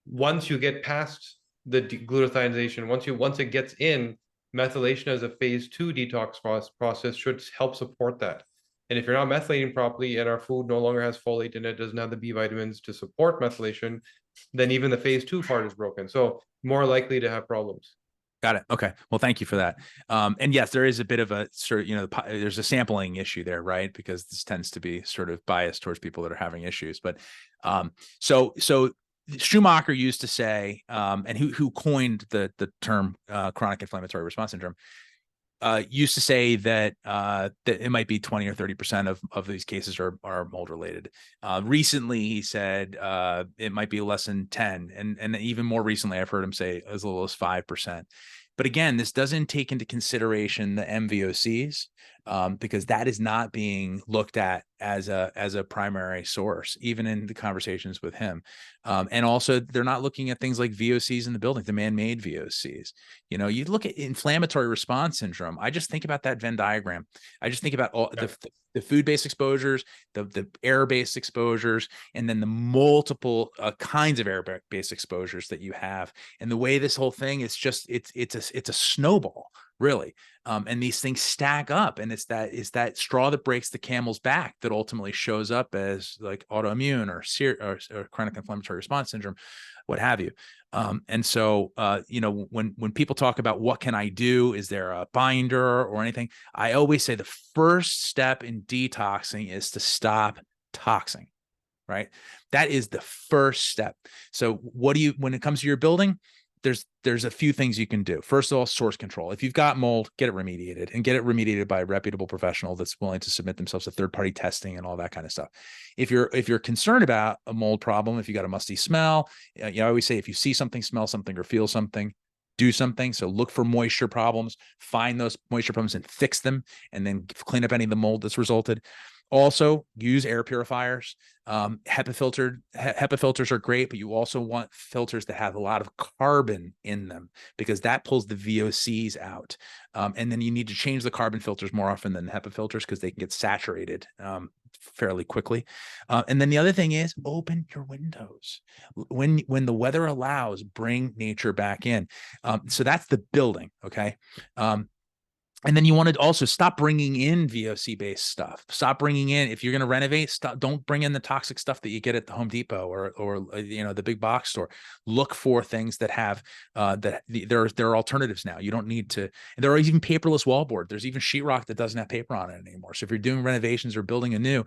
once you get past the glutathionization, once it gets in, methylation as a phase 2 detox process should help support that. And if you're not methylating properly and our food no longer has folate in it, doesn't have the B vitamins to support methylation, then even the phase 2 part is broken. So more likely to have problems. Got it. Okay. Well, thank you for that. And yes, there is a bit of a sort of, there's a sampling issue there, right? Because this tends to be sort of biased towards people that are having issues. But so Schumacher used to say, and who coined the term chronic inflammatory response syndrome, used to say that that it might be 20 or 30% of these cases are mold related. Recently, he said it might be less than 10, and even more recently, I've heard him say as little as 5%. But again, this doesn't take into consideration the MVOCs because that is not being looked at as a primary source, even in the conversations with him. And also, they're not looking at things like VOCs in the building, the man-made VOCs. You look at inflammatory response syndrome. I just think about that Venn diagram. I just think about all the food-based exposures, the air-based exposures, and then the multiple kinds of air-based exposures that you have. And the way this whole thing is just it's a snowball, really. And these things stack up, and it's that straw that breaks the camel's back that ultimately shows up as like autoimmune or chronic inflammatory response syndrome, what have you. And so, when people talk about what can I do, is there a binder or anything? I always say the first step in detoxing is to stop toxing, right? That is the first step. So when it comes to your building, there's a few things you can do. First of all, source control. If you've got mold, get it remediated, and get it remediated by a reputable professional that's willing to submit themselves to third-party testing and all that kind of stuff. If you're concerned about a mold problem, if you got a musty smell, I always say if you see something, smell something, or feel something, do something. So look for moisture problems, find those moisture problems and fix them, and then clean up any of the mold that's resulted. Also, use air purifiers. HEPA filters are great, but you also want filters that have a lot of carbon in them because that pulls the VOCs out. And then you need to change the carbon filters more often than HEPA filters because they can get saturated fairly quickly. And then the other thing is open your windows. When the weather allows, bring nature back in. So that's the building. Okay. And then you want to also stop bringing in VOC based stuff. Stop bringing in, if you're going to renovate, don't bring in the toxic stuff that you get at the Home Depot or the big box store. Look for things that have there are alternatives now. You don't need to. There are even paperless wallboard. There's even sheetrock that doesn't have paper on it anymore. So if you're doing renovations or building anew,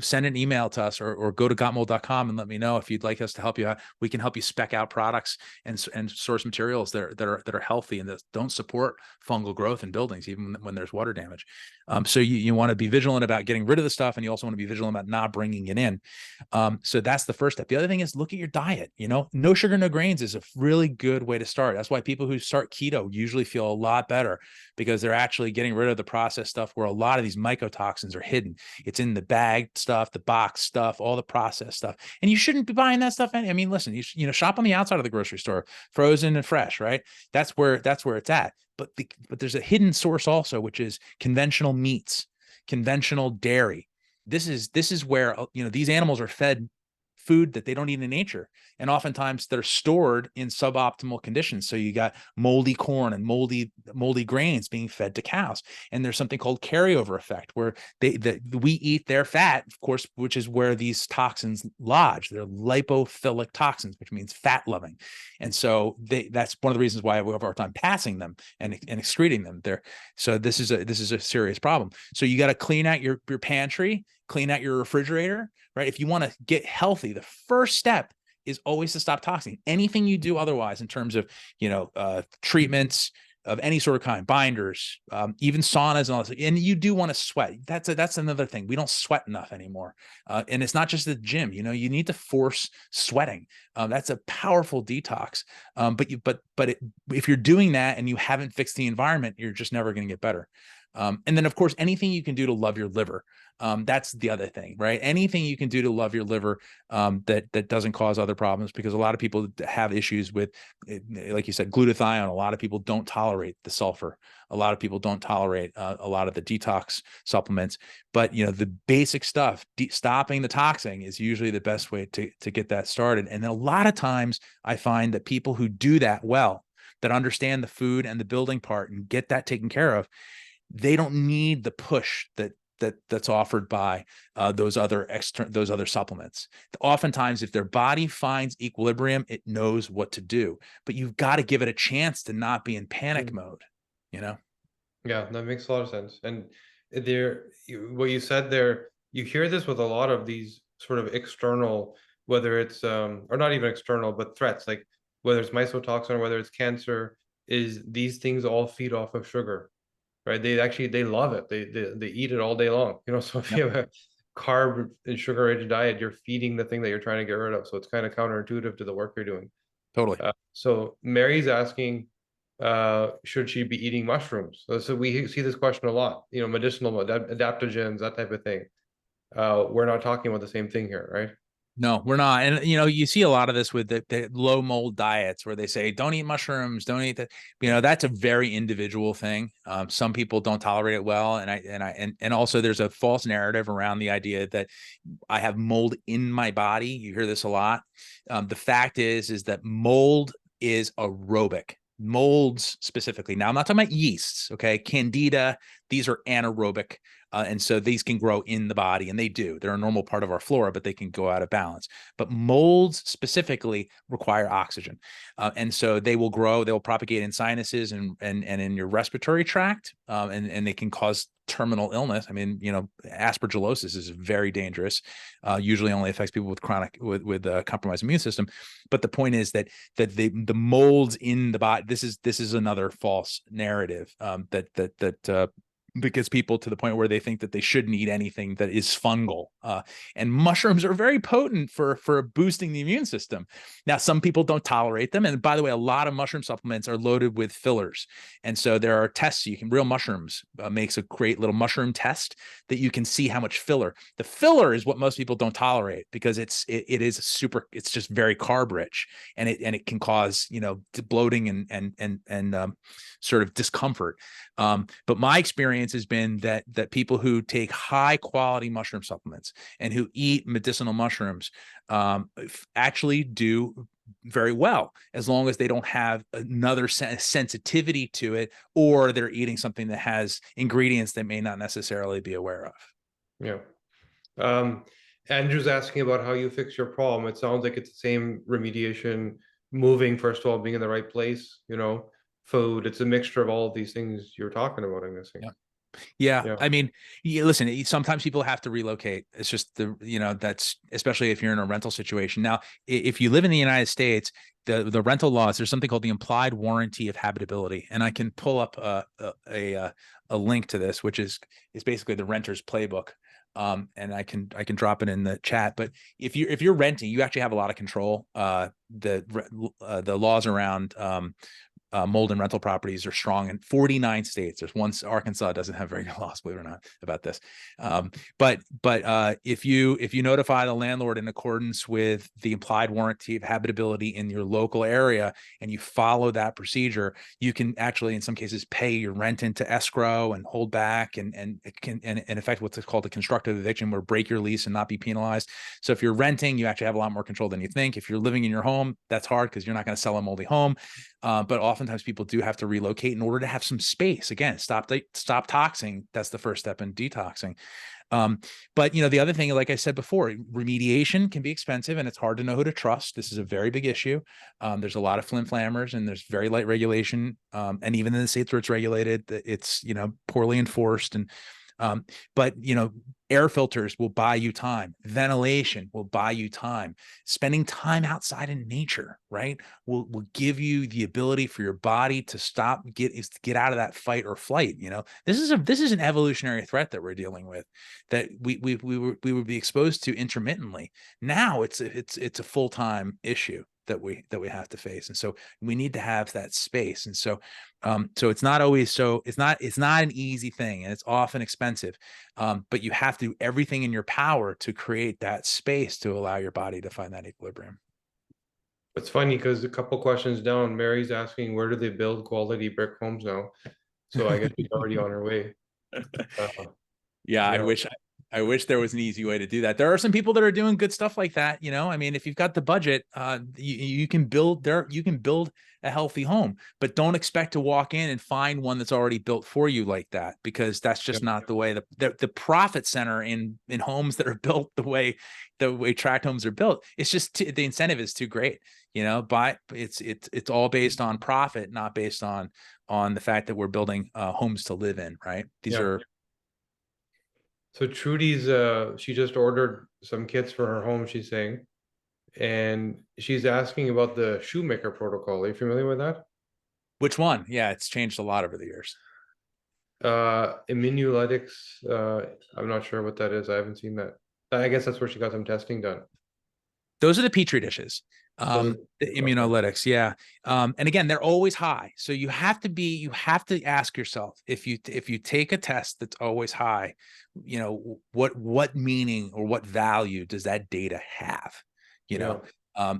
send an email to us or go to gotmold.com and let me know if you'd like us to help you out. We can help you spec out products and source materials that are healthy and that don't support fungal growth in buildings, even when there's water damage. So you want to be vigilant about getting rid of the stuff, and you also want to be vigilant about not bringing it in. So that's the first step. The other thing is look at your diet. No sugar, no grains is a really good way to start. That's why people who start keto usually feel a lot better, because they're actually getting rid of the processed stuff where a lot of these mycotoxins are hidden. It's in the bagged stuff, the box stuff, all the processed stuff. And you shouldn't be buying that stuff. I mean, listen, you shop on the outside of the grocery store, frozen and fresh, right? That's where it's at. But there's a hidden source also, which is conventional meats, conventional dairy. This is where these animals are fed food that they don't eat in nature, and oftentimes they're stored in suboptimal conditions. So you got moldy corn and moldy grains being fed to cows, and there's something called carryover effect, where we eat their fat, of course, which is where these toxins lodge. They're lipophilic toxins, which means fat loving, and so that's one of the reasons why we have our time passing them and excreting them there. So this is a serious problem. So you got to clean out your pantry, clean out your refrigerator, right? If you want to get healthy, the first step is always to stop toxing. Anything you do otherwise in terms of, treatments of any sort of kind, binders, even saunas and all this, and you do want to sweat. That's another thing. We don't sweat enough anymore. And it's not just the gym, you need to force sweating. That's a powerful detox. If you're doing that and you haven't fixed the environment, you're just never going to get better. And then, of course, anything you can do to love your liver. That's the other thing, right? Anything you can do to love your liver that doesn't cause other problems, because a lot of people have issues with, like you said, glutathione. A lot of people don't tolerate the sulfur. A lot of people don't tolerate a lot of the detox supplements. But, the basic stuff, stopping the toxing is usually the best way to get that started. And then a lot of times I find that people who do that well, that understand the food and the building part and get that taken care of, they don't need the push that's offered by those other supplements. Oftentimes, if their body finds equilibrium, it knows what to do. But you've got to give it a chance to not be in panic mode. Yeah, that makes a lot of sense. And what you said there, you hear this with a lot of these sort of external, whether it's or not even external, but threats, like whether it's mycotoxin or whether it's cancer, is these things all feed off of sugar. Right? They love it. They eat it all day long. So if you have a carb and sugar rich diet, you're feeding the thing that you're trying to get rid of. So it's kind of counterintuitive to the work you're doing. Totally. So Mary's asking, should she be eating mushrooms? So we see this question a lot. Medicinal adaptogens, that type of thing. We're not talking about the same thing here, right? No, we're not. And, you see a lot of this with the low mold diets where they say, don't eat mushrooms, don't eat that. That's a very individual thing. Some people don't tolerate it well. And also there's a false narrative around the idea that I have mold in my body. You hear this a lot. The fact is that mold is aerobic. Molds specifically. Now, I'm not talking about yeasts, okay? Candida, these are anaerobic. And so these can grow in the body, and they do. They're a normal part of our flora, but they can go out of balance. But molds specifically require oxygen. And so they will grow, they will propagate in sinuses and in your respiratory tract, and they can cause terminal illness. I mean, aspergillosis is very dangerous. Usually only affects people with compromised immune system. But the point is that the molds in the body, this is another false narrative that gets people to the point where they think that they shouldn't eat anything that is fungal. And mushrooms are very potent for boosting the immune system. Now, some people don't tolerate them. And by the way, a lot of mushroom supplements are loaded with fillers. And so there are tests Real Mushrooms makes a great little mushroom test that you can see how much filler. The filler is what most people don't tolerate because it's just very carb rich, and it can cause, bloating and sort of discomfort. But my experience experience has been that people who take high quality mushroom supplements and who eat medicinal mushrooms actually do very well, as long as they don't have another sensitivity to it, or they're eating something that has ingredients they may not necessarily be aware of. Yeah. Andrew's asking about how you fix your problem. It sounds like it's the same remediation, moving, first of all, being in the right place, food. It's a mixture of all of these things you're talking about, I'm guessing. Yeah. Yeah. Yeah. I mean, listen, sometimes people have to relocate. It's just that's especially if you're in a rental situation. Now, if you live in the United States, the rental laws, there's something called the implied warranty of habitability. And I can pull up a link to this, which is basically the renter's playbook. And I can drop it in the chat. But if you're renting, you actually have a lot of control. The laws around mold and rental properties are strong in 49 states. There's one, Arkansas doesn't have very good laws, believe it or not, about this. But if you notify the landlord in accordance with the implied warranty of habitability in your local area, and you follow that procedure, you can actually, in some cases, pay your rent into escrow and hold back, and in effect what's called a constructive eviction, where break your lease and not be penalized. So if you're renting, you actually have a lot more control than you think. If you're living in your home, that's hard because you're not going to sell a moldy home. But oftentimes people do have to relocate in order to have some space. Again, stop toxing. That's the first step in detoxing. But the other thing, like I said before, remediation can be expensive and it's hard to know who to trust. This is a very big issue. There's a lot of flim-flammers and there's very light regulation. And even in the states where it's regulated, it's, poorly enforced. And but air filters will buy you time. Ventilation will buy you time. Spending time outside in nature, right, will give you the ability for your body to get out of that fight or flight. This is an evolutionary threat that we're dealing with, that we would be exposed to intermittently. Now it's a full-time issue that we have to face. And so we need to have that space. And so it's not always it's not an easy thing, and it's often expensive. But you have to do everything in your power to create that space to allow your body to find that equilibrium. It's funny because a couple questions down, Mary's asking, where do they build quality brick homes now? So I guess she's already on her way. Yeah, I wish there was an easy way to do that. There are some people that are doing good stuff like that. I mean, if you've got the budget, you can build a healthy home, but don't expect to walk in and find one that's already built for you like that, because that's just not the way the profit center in homes that are built the way tract homes are built. It's just the incentive is too great, but it's all based on profit, not based on the fact that we're building homes to live in, right? These are. So Trudy's, she just ordered some kits for her home, she's saying, and she's asking about the shoemaker protocol. Are you familiar with that? Which one? Yeah, it's changed a lot over the years. Immunolitics, I'm not sure what that is. I haven't seen that. I guess that's where she got some testing done. Those are the Petri dishes. The immunolytics. Yeah. And again, they're always high. So you have to ask yourself, if you take a test that's always high, what meaning or what value does that data have?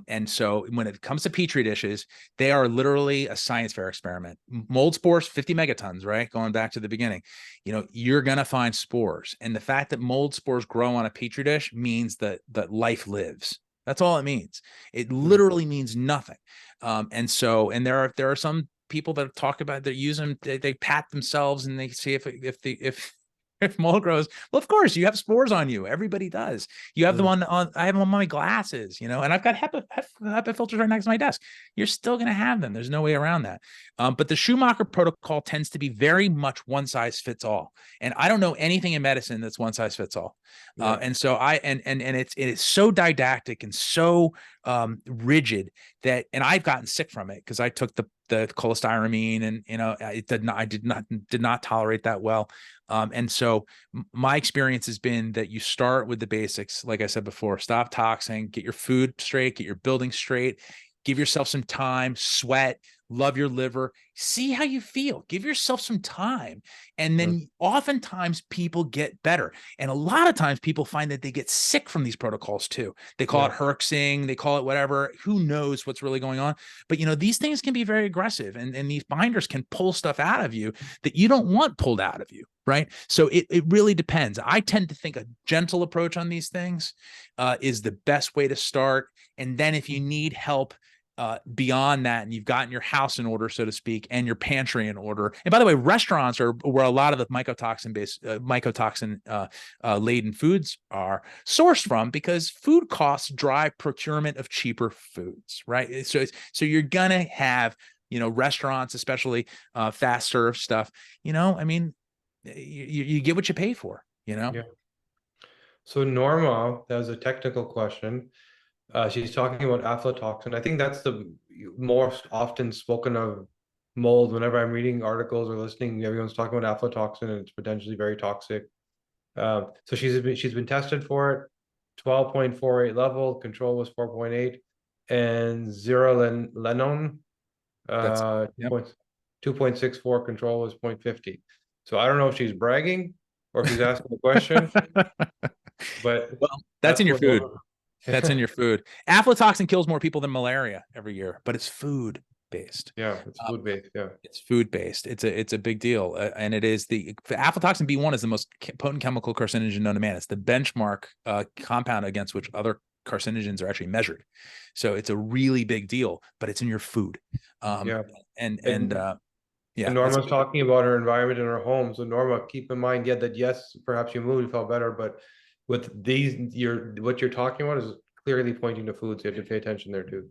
And so when it comes to Petri dishes, they are literally a science fair experiment. Mold spores, 50 megatons, right? Going back to the beginning, you're going to find spores. And the fact that mold spores grow on a Petri dish means that life lives. That's all it means. It literally means nothing. And there are some people that talk about, that use them, they pat themselves and they see if mold grows. Well, of course you have spores on you. Everybody does. You have them I have them on my glasses, and I've got HEPA filters right next to my desk. You're still going to have them. There's no way around that. But the Schumacher protocol tends to be very much one size fits all. And I don't know anything in medicine that's one size fits all. And so it is so didactic and so rigid that, and I've gotten sick from it because I took the cholestyramine, and I did not tolerate that well. And so my experience has been that you start with the basics. Like I said before, stop toxing, get your food straight, get your building straight, give yourself some time, sweat, love your liver, see how you feel, give yourself some time. And then oftentimes people get better. And a lot of times people find that they get sick from these protocols too. They call it herxing, they call it whatever, who knows what's really going on. But these things can be very aggressive, and these binders can pull stuff out of you that you don't want pulled out of you, right? So it really depends. I tend to think a gentle approach on these things is the best way to start. And then if you need help beyond that, and you've gotten your house in order, so to speak, and your pantry in order. And by the way, restaurants are where a lot of the mycotoxin laden foods are sourced from, because food costs drive procurement of cheaper foods, right? So you're gonna have, restaurants, especially fast serve stuff. I mean, you get what you pay for. Yeah. So Norma has a technical question. She's talking about aflatoxin. I think that's the most often spoken of mold. Whenever I'm reading articles or listening, everyone's talking about aflatoxin, and it's potentially very toxic. So she's been tested for it, 12.48 level, control was 4.8, and zearalenone, That's yep. 2.64, control was 0.50. So I don't know if she's bragging or if she's asking a question, but Well, that's that's in your what food. Norma. That's in your food. Aflatoxin kills more people than malaria every year, but it's food based. Yeah, it's food based. Yeah. It's food based. It's a big deal, and it is the aflatoxin B1 is the most potent chemical carcinogen known to man. It's the benchmark compound against which other carcinogens are actually measured. So it's a really big deal, but it's in your food. Yeah. And yeah, And Norma's talking about her environment in her home. So Norma, keep in mind, that yes, perhaps you moved, you felt better, but with these, what you're talking about is clearly pointing to food. So you have to pay attention there too.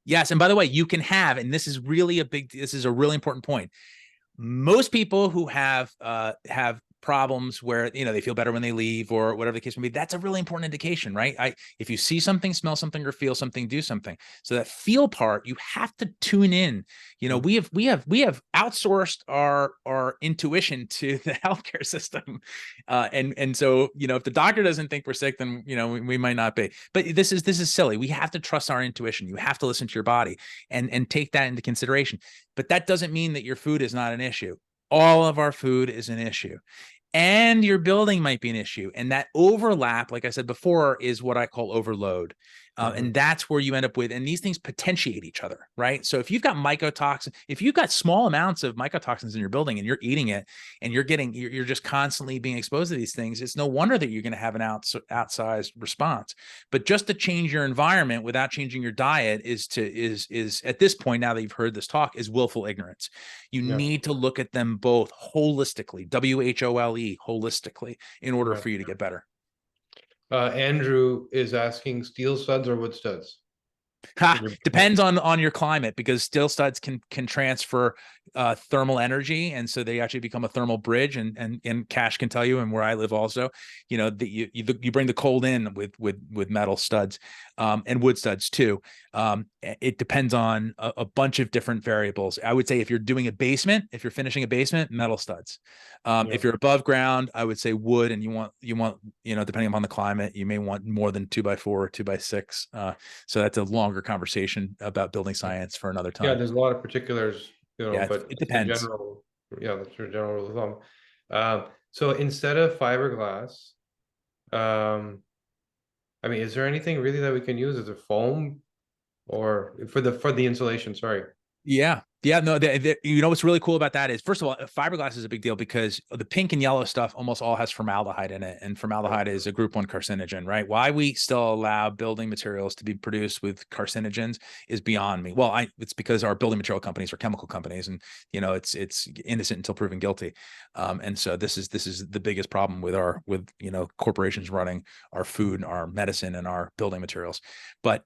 yes. And by the way, you can have, and this is a really important point. Most people who have problems where they feel better when they leave or whatever the case may be, that's a really important indication, right? If you see something, smell something, or feel something, do something. So that feel part, you have to tune in. We have outsourced our intuition to the healthcare system, and so if the doctor doesn't think we're sick, then we might not be. But this is silly. We have to trust our intuition. You have to listen to your body and take that into consideration. But that doesn't mean that your food is not an issue. All of our food is an issue. And your building might be an issue. And that overlap, like I said before, is what I call overload. And that's where you end up with, and these things potentiate each other, right? So if you've got mycotoxin, if you've got small amounts of mycotoxins in your building and you're eating it and you're just constantly being exposed to these things, it's no wonder that you're going to have an outsized response. But just to change your environment without changing your diet is at this point, now that you've heard this talk, is willful ignorance. You need to look at them both holistically, WHOLE, holistically, in order for you to get better. Andrew is asking, steel studs or wood studs? Depends on your climate, because steel studs can transfer thermal energy, and so they actually become a thermal bridge. And Cash can tell you, and where I live also, you bring the cold in with metal studs, and wood studs too. It depends on a bunch of different variables. I would say if you're doing a basement, if you're finishing a basement, metal studs. If you're above ground, I would say wood, and you want depending upon the climate, you may want more than 2x4 or 2x6. So that's a longer conversation about building science for another time. Yeah, there's a lot of particulars, but it depends. General, that's your general rule of thumb. So instead of fiberglass, I mean, is there anything really that we can use as a foam or for the insulation? Sorry. Yeah. No, what's really cool about that is, first of all, fiberglass is a big deal because the pink and yellow stuff almost all has formaldehyde in it. And formaldehyde is a group 1 carcinogen, right? Why we still allow building materials to be produced with carcinogens is beyond me. Well, it's because our building material companies are chemical companies, and it's innocent until proven guilty. And so this is the biggest problem with corporations running our food, our medicine, and our building materials. But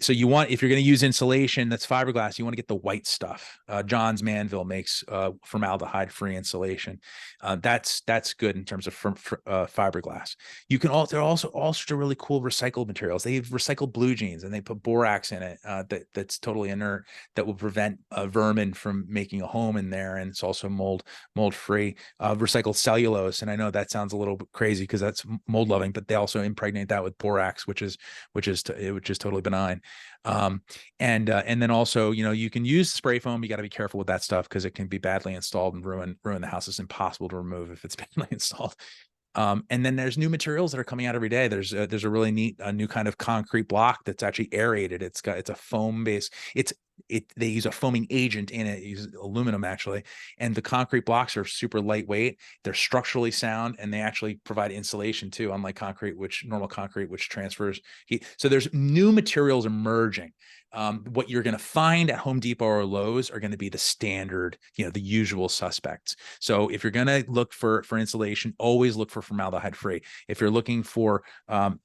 so you want, if you're going to use insulation that's fiberglass, you want to get the white stuff. John's Manville makes formaldehyde-free insulation. That's good in terms of fiberglass. You can there are also all sorts of really cool recycled materials. They have recycled blue jeans, and they put borax in it that's totally inert, that will prevent vermin from making a home in there, and it's also mold-free. Recycled cellulose, and I know that sounds a little bit crazy because that's mold-loving, but they also impregnate that with borax, which is totally benign. And then also, you can use spray foam. You got to be careful with that stuff because it can be badly installed and ruin the house. It's impossible to remove if it's badly installed. And then there's new materials that are coming out every day. There's a really neat new kind of concrete block that's actually aerated. It's a foam base. It's they use a foaming agent in it, use aluminum actually, and the concrete blocks are super lightweight. They're structurally sound, and they actually provide insulation too, unlike normal concrete, which transfers heat. So there's new materials emerging. What you're going to find at Home Depot or Lowe's are going to be the standard, the usual suspects. So if you're going to look for insulation, always look for formaldehyde free. If you're looking for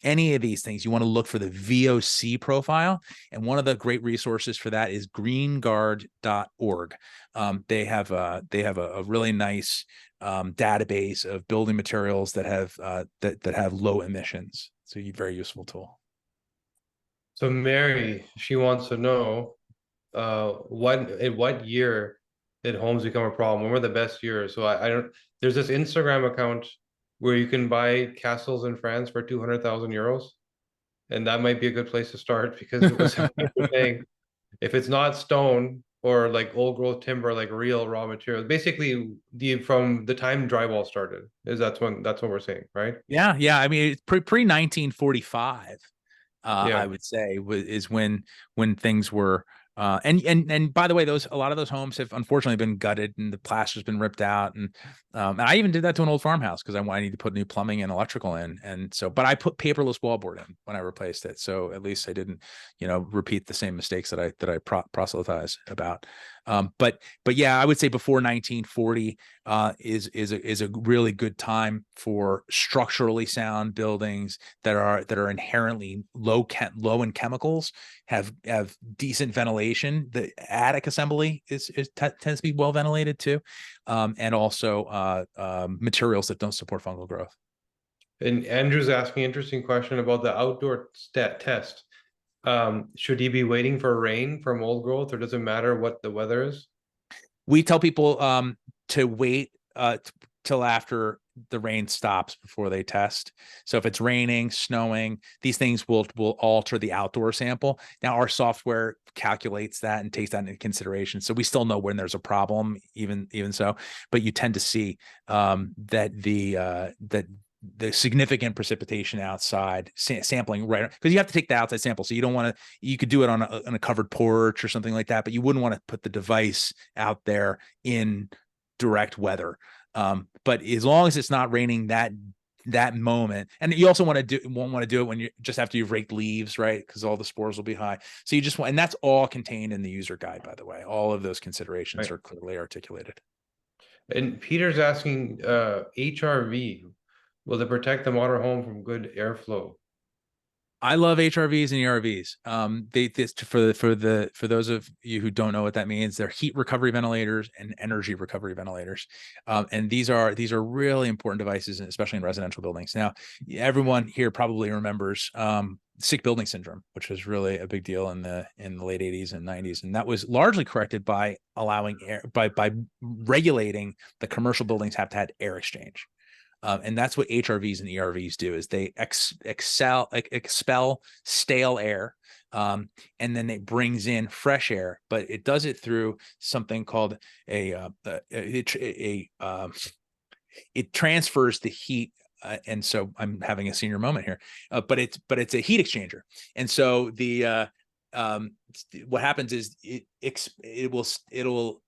any of these things, you want to look for the VOC profile. And one of the great resources for that is greenguard.org. They have a really nice database of building materials that have that have low emissions. So a very useful tool. So Mary, she wants to know, in what year did homes become a problem? When were the best years? So I don't. There's this Instagram account where you can buy castles in France for 200,000 euros, and that might be a good place to start because what some people are saying, if it's not stone or like old growth timber, like real raw material, basically from the time drywall started, that's what we're saying, right? Yeah, yeah. I mean, it's pre 1945. Yeah. I would say is when things were and by the way, a lot of those homes have unfortunately been gutted and the plaster's been ripped out, and I even did that to an old farmhouse because I need to put new plumbing and electrical in, and so but I put paperless wallboard in when I replaced it, so at least I didn't repeat the same mistakes that I proselytize about. But yeah, I would say before 1940 is a really good time for structurally sound buildings that are inherently low in chemicals, have decent ventilation. The attic assembly tends to be well ventilated too, and also materials that don't support fungal growth. And Andrew's asking an interesting question about the outdoor test. Should he be waiting for rain for mold growth, or does it matter what the weather is? We tell people to wait till after the rain stops before they test. So if it's raining, snowing, these things will alter the outdoor sample. Now our software calculates that and takes that into consideration. So we still know when there's a problem, even so. But you tend to see that the significant precipitation outside sampling right, because you have to take the outside sample. So you don't want to, you could do it on a covered porch or something like that, but you wouldn't want to put the device out there in direct weather. But as long as it's not raining that moment, and you also won't want to do it when you just after you've raked leaves, right? Because all the spores will be high. So you just want, and that's all contained in the user guide, by the way. All of those considerations are clearly articulated. And Peter's asking, HRV, will it protect the modern home from good airflow? I love HRVs and ERVs. For those of you who don't know what that means, they're heat recovery ventilators and energy recovery ventilators, and these are really important devices, especially in residential buildings. Now, everyone here probably remembers sick building syndrome, which was really a big deal in the late 80s and 90s, and that was largely corrected by allowing by regulating the commercial buildings have to have air exchange. And that's what HRVs and ERVs do, is they expel stale air, and then it brings in fresh air, but it does it through something called it transfers the heat. And so I'm having a senior moment here, but it's a heat exchanger. And so what happens is it'll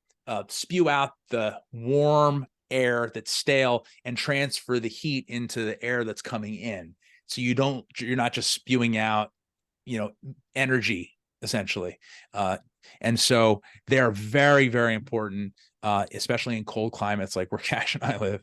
spew out the warm air that's stale and transfer the heat into the air that's coming in. So you're not just spewing out, energy essentially. And so they're very, very important, especially in cold climates like where Cash and I live,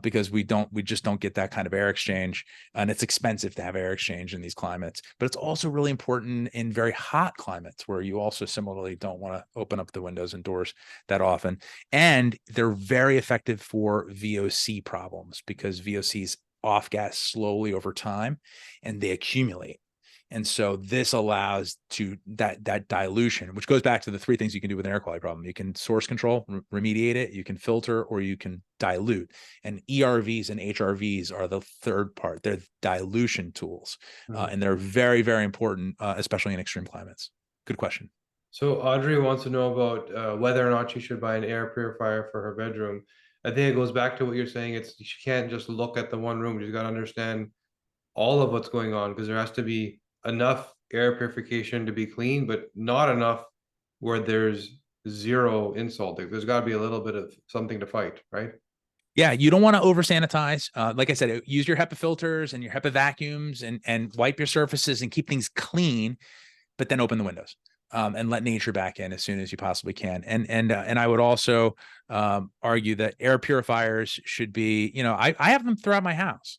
because we just don't get that kind of air exchange, and it's expensive to have air exchange in these climates. But it's also really important in very hot climates where you also similarly don't want to open up the windows and doors that often. And they're very effective for VOC problems because VOCs off gas slowly over time and they accumulate. And so this allows to that dilution, which goes back to the three things you can do with an air quality problem. You can source control, remediate it, you can filter, or you can dilute. And ERVs and HRVs are the third part. They're dilution tools, and they're very, very important, especially in extreme climates. Good question. So Audrey wants to know about whether or not she should buy an air purifier for her bedroom. I think it goes back to what you're saying. She can't just look at the one room. She's got to understand all of what's going on, because there has to be enough air purification to be clean, but not enough where there's zero insult? Like, there's got to be a little bit of something to fight, right? Yeah, you don't want to over sanitize. Like I said, use your HEPA filters and your HEPA vacuums and wipe your surfaces and keep things clean, but then open the windows and let nature back in as soon as you possibly can. And I would also argue that air purifiers should be, I have them throughout my house.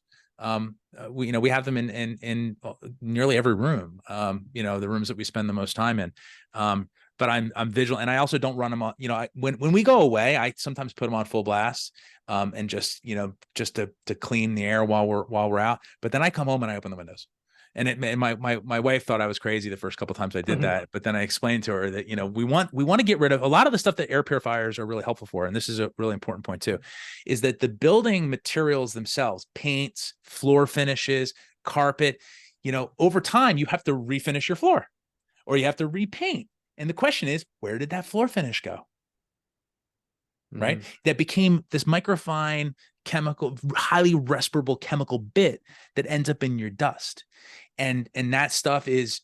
We have them in nearly every room. The rooms that we spend the most time in. But I'm vigilant, and I also don't run them on. When we go away, I sometimes put them on full blast, and just to clean the air while we're out. But then I come home and I open the windows. And my wife thought I was crazy the first couple of times I did that, but then I explained to her that we want to get rid of a lot of the stuff that air purifiers are really helpful for, and this is a really important point too, is that the building materials themselves, paints, floor finishes, carpet, over time you have to refinish your floor, or you have to repaint, and the question is, where did that floor finish go? Right? That became this microfine chemical, highly respirable chemical bit that ends up in your dust. And that stuff is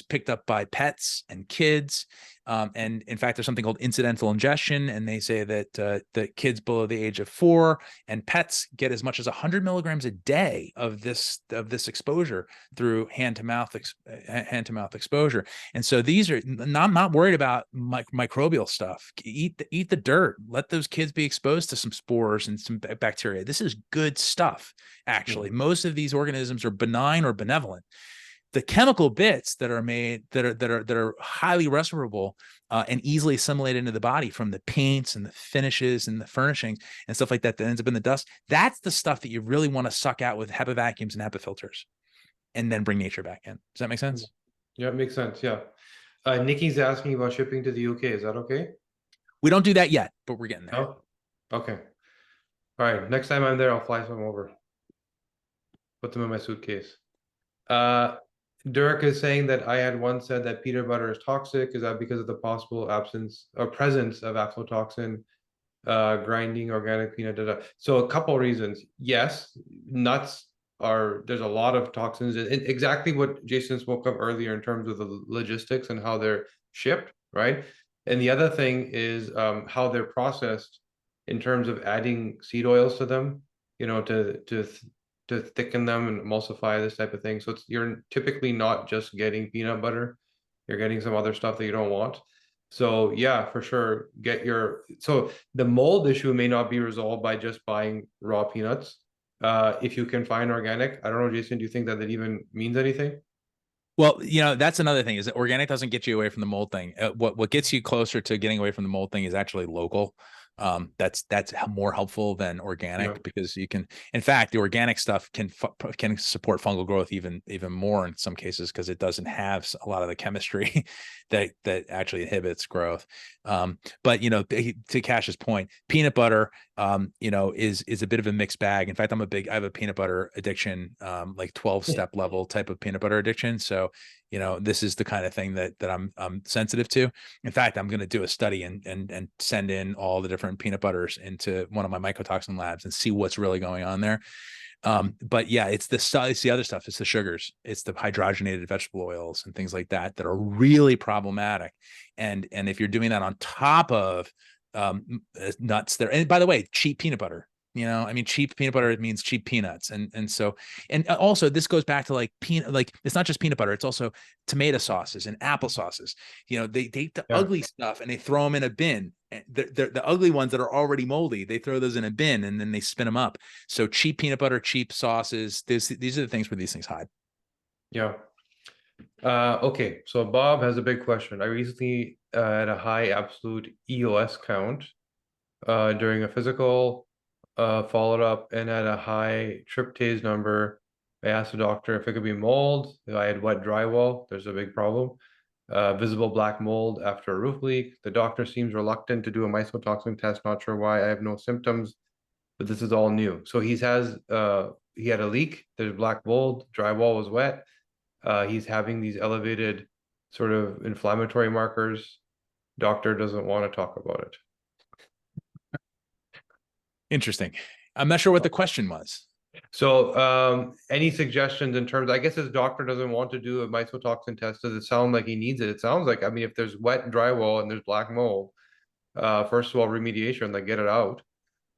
picked up by pets and kids. And in fact, there's something called incidental ingestion, and they say that the kids below the age of 4 and pets get as much as 100 milligrams a day of this exposure through hand to mouth exposure. And so these are not worried about microbial stuff. Eat the dirt. Let those kids be exposed to some spores and some bacteria. This is good stuff. Actually, most of these organisms are benign or benevolent. The chemical bits that are made that are highly respirable and easily assimilated into the body from the paints and the finishes and the furnishings and stuff like that ends up in the dust. That's the stuff that you really want to suck out with HEPA vacuums and HEPA filters, and then bring nature back in. Does that make sense? Yeah, it makes sense. Yeah. Nikki's asking about shipping to the UK. Is that okay? We don't do that yet, but we're getting there. Oh, okay. All right. Next time I'm there, I'll fly some over. Put them in my suitcase. Dirk is saying that I had once said that peanut butter is toxic. Is that because of the possible absence or presence of aflatoxin, grinding organic peanut? So a couple reasons. Yes, nuts there's a lot of toxins. Exactly what Jason spoke of earlier in terms of the logistics and how they're shipped, right? And the other thing is how they're processed in terms of adding seed oils to them, to thicken them and emulsify this type of thing. So you're typically not just getting peanut butter, you're getting some other stuff that you don't want. So yeah, for sure, so the mold issue may not be resolved by just buying raw peanuts. If you can find organic, I don't know, Jason, do you think that even means anything? Well, that's another thing, is that organic doesn't get you away from the mold thing. What gets you closer to getting away from the mold thing is actually local. That's more helpful than organic, because you can, in fact, the organic stuff can support fungal growth even more in some cases, because it doesn't have a lot of the chemistry that actually inhibits growth. But to Cash's point, peanut butter is a bit of a mixed bag. In fact, I have a peanut butter addiction, like 12-step level type of peanut butter addiction. So this is the kind of thing that I'm sensitive to. In fact, I'm going to do a study and send in all the different peanut butters into one of my mycotoxin labs and see what's really going on there. But yeah, it's the other stuff. It's the sugars, it's the hydrogenated vegetable oils and things like that are really problematic. And if you're doing that on top of nuts there, and by the way, cheap peanut butter, cheap peanut butter, it means cheap peanuts. And also this goes back to like it's not just peanut butter, it's also tomato sauces and apple sauces. They take the ugly stuff and they throw them in a bin. The ugly ones that are already moldy, they throw those in a bin and then they spin them up. So cheap peanut butter, cheap sauces, these are the things where these things hide. Yeah. Okay, so Bob has a big question. I recently had a high absolute EOS count during a physical, followed up and had a high tryptase number. I asked the doctor if it could be mold. If I had wet drywall, there's a big problem. Visible black mold after a roof leak. The doctor seems reluctant to do a mycotoxin test. Not sure why. I have no symptoms, but this is all new. So he had a leak. There's black mold. Drywall was wet. He's having these elevated sort of inflammatory markers. Doctor doesn't want to talk about it. Interesting. I'm not sure what the question was. So, any suggestions in terms, I guess his doctor doesn't want to do a mycotoxin test. Does it sound like he needs it? It sounds like, I mean, if there's wet drywall and there's black mold, first of all, remediation, like get it out.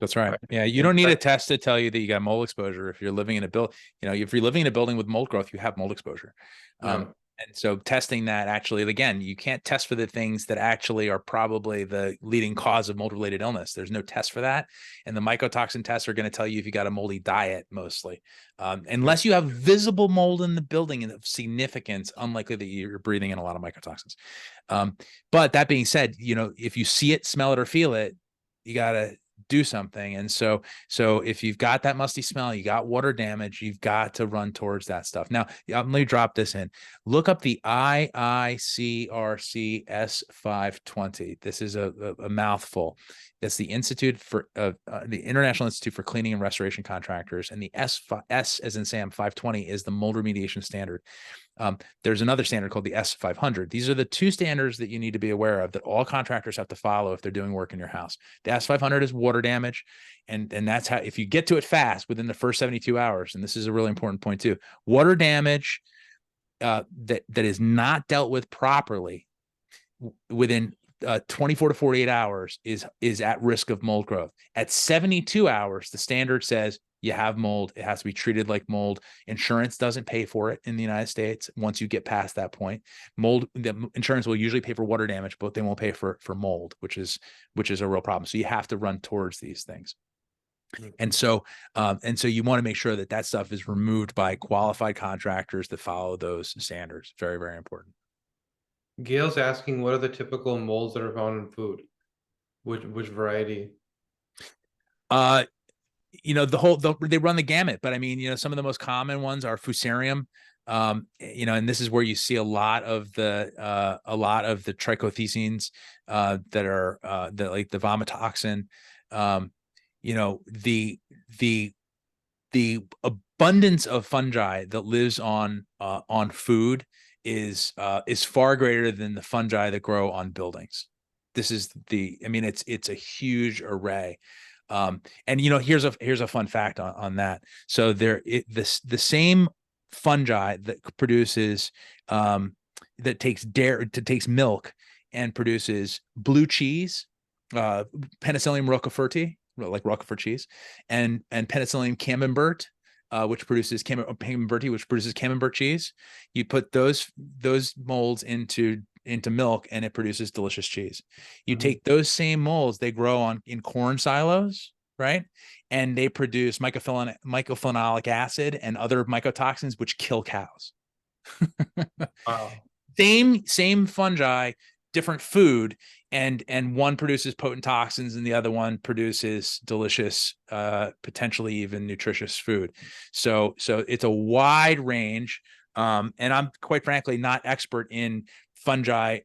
That's right. Right. Yeah, you And don't need a test to tell you that you got mold exposure. If you're living in a if you're living in a building with mold growth, you have mold exposure. yeah. And so testing that actually, again, you can't test for the things that actually are probably the leading cause of mold-related illness. There's no test for that. And the mycotoxin tests are going to tell you if you got a moldy diet mostly. Unless you have visible mold in the building and of significance, unlikely that you're breathing in a lot of mycotoxins. But that being said, if you see it, smell it, or feel it, you got to do something. And so if you've got that musty smell, you got water damage, you've got to run towards that stuff. Now, let me drop this in. Look up the IICRC S520. This is a mouthful. That's the Institute for the International Institute for Cleaning and Restoration Contractors, and the S as in Sam 520 is the mold remediation standard. There's another standard called the S500. These are the two standards that you need to be aware of that all contractors have to follow if they're doing work in your house. The S500 is water damage. And that's how, if you get to it fast within the first 72 hours, and this is a really important point too, water damage that is not dealt with properly within 24 to 48 hours is at risk of mold growth. At 72 hours, the standard says you have mold. It has to be treated like mold. Insurance doesn't pay for it in the United States. Once you get past that point, the insurance will usually pay for water damage, but they won't pay for mold, which is a real problem. So you have to run towards these things. And so you want to make sure that stuff is removed by qualified contractors that follow those standards. Very, very important. Gail's asking, what are the typical molds that are found in food? Which variety? They run the gamut, but I mean, some of the most common ones are Fusarium, and this is where you see a lot of the trichothecenes that are like the vomitoxin. The abundance of fungi that lives on food is far greater than the fungi that grow on buildings. This is it's a huge array. And here's a fun fact on that. So the same fungi that produces that takes milk and produces blue cheese, Penicillium roqueforti, like Roquefort cheese, and Penicillium camembert, which produces camembert cheese. You put those molds into milk and it produces delicious cheese. You take those same molds, they grow in corn silos, right? And they produce mycophenolic acid and other mycotoxins, which kill cows. Wow. Same fungi, different food, and one produces potent toxins and the other one produces delicious, potentially even nutritious food. So it's a wide range. And I'm quite frankly not expert in fungi,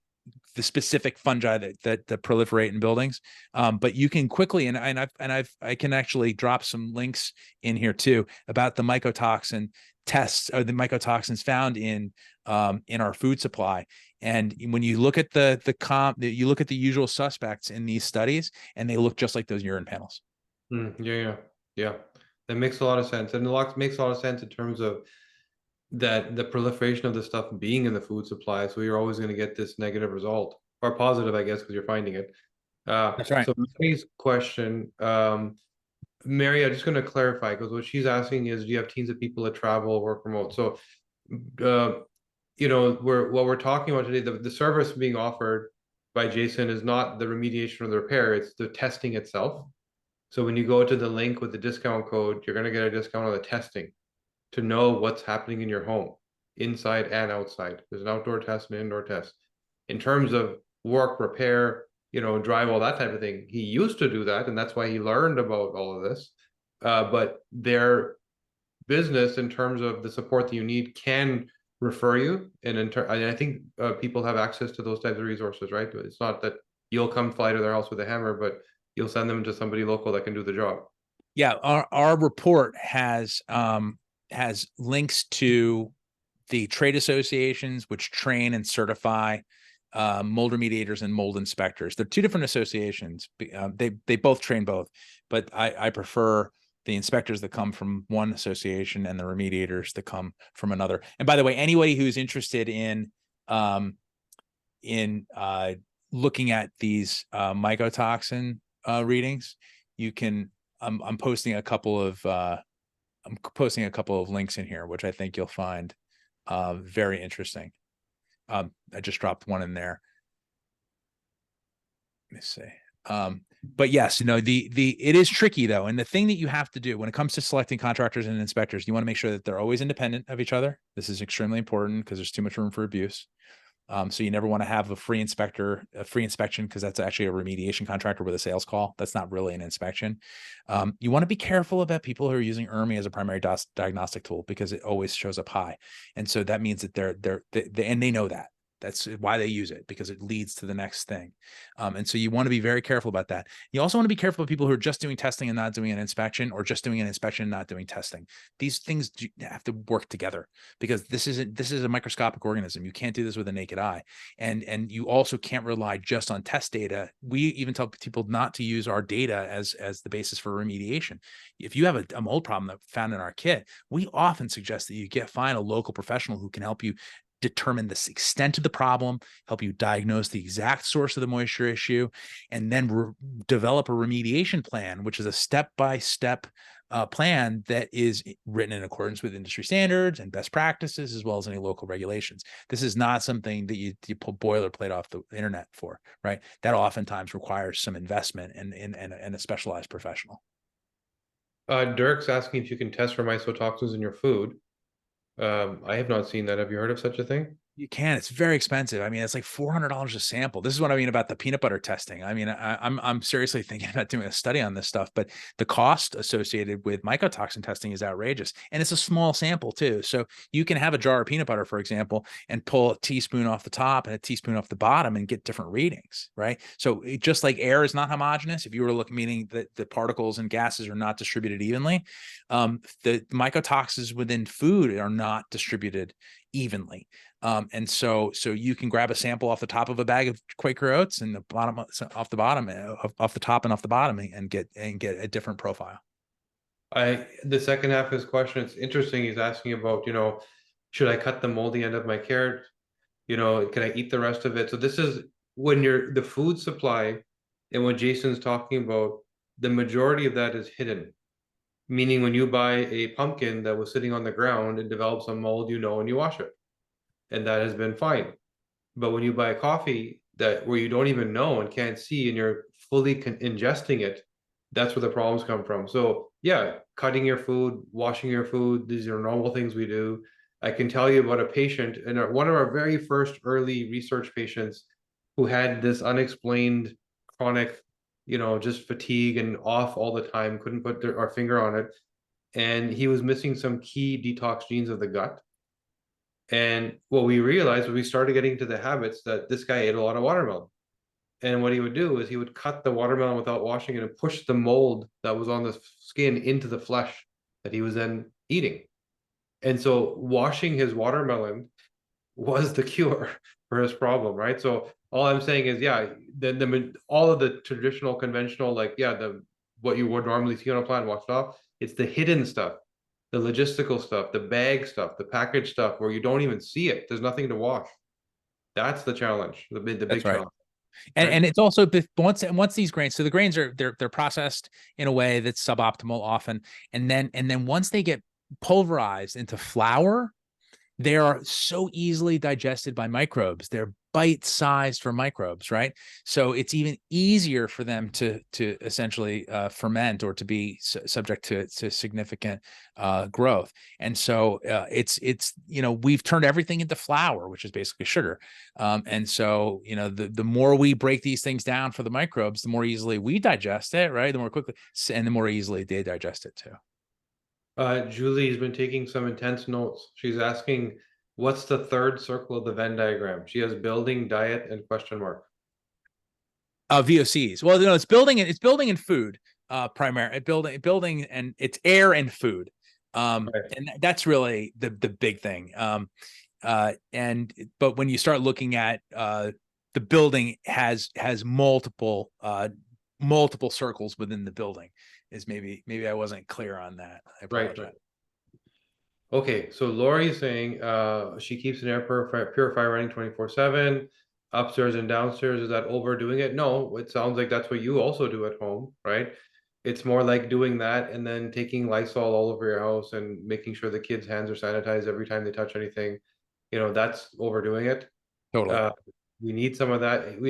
the specific fungi that proliferate in buildings. But you can quickly, I can actually drop some links in here too about the mycotoxin tests, or the mycotoxins found in our food supply. And when you look at you look at the usual suspects in these studies, and they look just like those urine panels. Yeah. That makes a lot of sense. And makes a lot of sense in terms of that the proliferation of this stuff being in the food supply. So you're always going to get this negative result, or positive, I guess, because you're finding it. That's right. So Mary's question, Mary, I'm just going to clarify, because what she's asking is, do you have teams of people that travel, work remote? So, what we're talking about today, the service being offered by Jason is not the remediation or the repair, it's the testing itself. So when you go to the link with the discount code, you're going to get a discount on the testing to know what's happening in your home, inside and outside. There's an outdoor test and an indoor test. In terms of work, repair, drywall, that type of thing, he used to do that, and that's why he learned about all of this. But their business, in terms of the support that you need, can refer you, and I think people have access to those types of resources, right? It's not that you'll come fly to their house with a hammer, but you'll send them to somebody local that can do the job. Yeah, our report has links to the trade associations which train and certify mold remediators and mold inspectors. They're two different associations. They both train both, but I prefer the inspectors that come from one association and the remediators that come from another. And by the way, anybody who's interested in looking at these mycotoxin readings, you can. I'm posting a couple of links in here, which I think you'll find very interesting. I just dropped one in there. Let me see. But yes, it is tricky though. And the thing that you have to do when it comes to selecting contractors and inspectors, you want to make sure that they're always independent of each other. This is extremely important because there's too much room for abuse. So you never want to have a free inspection, because that's actually a remediation contractor with a sales call. That's not really an inspection. You want to be careful about people who are using ERMI as a primary diagnostic tool, because it always shows up high. And so that means that and they know that. That's why they use it, because it leads to the next thing. And so you want to be very careful about that. You also want to be careful of people who are just doing testing and not doing an inspection, or just doing an inspection and not doing testing. These things have to work together, because this is a microscopic organism. You can't do this with a naked eye. And you also can't rely just on test data. We even tell people not to use our data as the basis for remediation. If you have a mold problem that found in our kit, we often suggest that you find a local professional who can help you determine the extent of the problem, help you diagnose the exact source of the moisture issue, and then develop a remediation plan, which is a step-by-step plan that is written in accordance with industry standards and best practices, as well as any local regulations. This is not something that you pull boilerplate off the internet for, right? That oftentimes requires some investment and a specialized professional. Dirk's asking if you can test for mycotoxins in your food. I have not seen that. Have you heard of such a thing? You can. It's very expensive. I mean, it's like $400 a sample. This is what I mean about the peanut butter testing. I mean, I'm seriously thinking about doing a study on this stuff, but the cost associated with mycotoxin testing is outrageous, and it's a small sample too. So you can have a jar of peanut butter, for example, and pull a teaspoon off the top and a teaspoon off the bottom and get different readings, right? So just like air is not homogeneous, if you were to look, meaning that the particles and gases are not distributed evenly, the mycotoxins within food are not distributed evenly. And so you can grab a sample off the top of a bag of Quaker Oats and the bottom off the bottom, off the top and off the bottom, and get a different profile. The second half of his question, it's interesting. He's asking about, should I cut the moldy end of my carrot? Can I eat the rest of it? So this is when the food supply, and what Jason's talking about, the majority of that is hidden. Meaning when you buy a pumpkin that was sitting on the ground, it develops some mold, and you wash it. And that has been fine. But when you buy a coffee where you don't even know and can't see, and you're fully ingesting it, that's where the problems come from. So yeah, cutting your food, washing your food, these are normal things we do. I can tell you about a patient, and one of our very first early research patients, who had this unexplained chronic, just fatigue and off all the time, couldn't put our finger on it. And he was missing some key detox genes of the gut. And what we realized was we started getting to the habits that this guy ate a lot of watermelon. And what he would do is he would cut the watermelon without washing it and push the mold that was on the skin into the flesh that he was then eating. And so washing his watermelon was the cure for his problem, right? So all I'm saying is, yeah, all of the traditional, conventional, what you would normally see on a plant, washed off. It's the hidden stuff, the logistical stuff, the bag stuff, the package stuff, where you don't even see it. There's nothing to wash. That's the challenge, the big That's right. challenge. And it's also once these grains, so the grains they're processed in a way that's suboptimal often, and then once they get pulverized into flour, they are so easily digested by microbes. They're bite-sized for microbes, right? So it's even easier for them to essentially ferment, or to be subject to significant growth. And so it's we've turned everything into flour, which is basically sugar. And so the more we break these things down for the microbes, the more easily we digest it, right? The more quickly, and the more easily they digest it too. Julie's been taking some intense notes. She's asking, what's the third circle of the Venn diagram? She has building, diet, and question mark. VOCs. Well, it's building and food, primarily building, and it's air and food. Right. And that's really the big thing. But when you start looking at the building has multiple multiple circles within the building. Is maybe I wasn't clear on that. I Right, apologize. right. Okay, so Lori's saying she keeps an air purifier running 24/7 upstairs and downstairs. Is that overdoing it? No, it sounds like that's what you also do at home, right? It's more like doing that and then taking Lysol all over your house and making sure the kids' hands are sanitized every time they touch anything. That's overdoing it. Totally. Uh, we need some of that.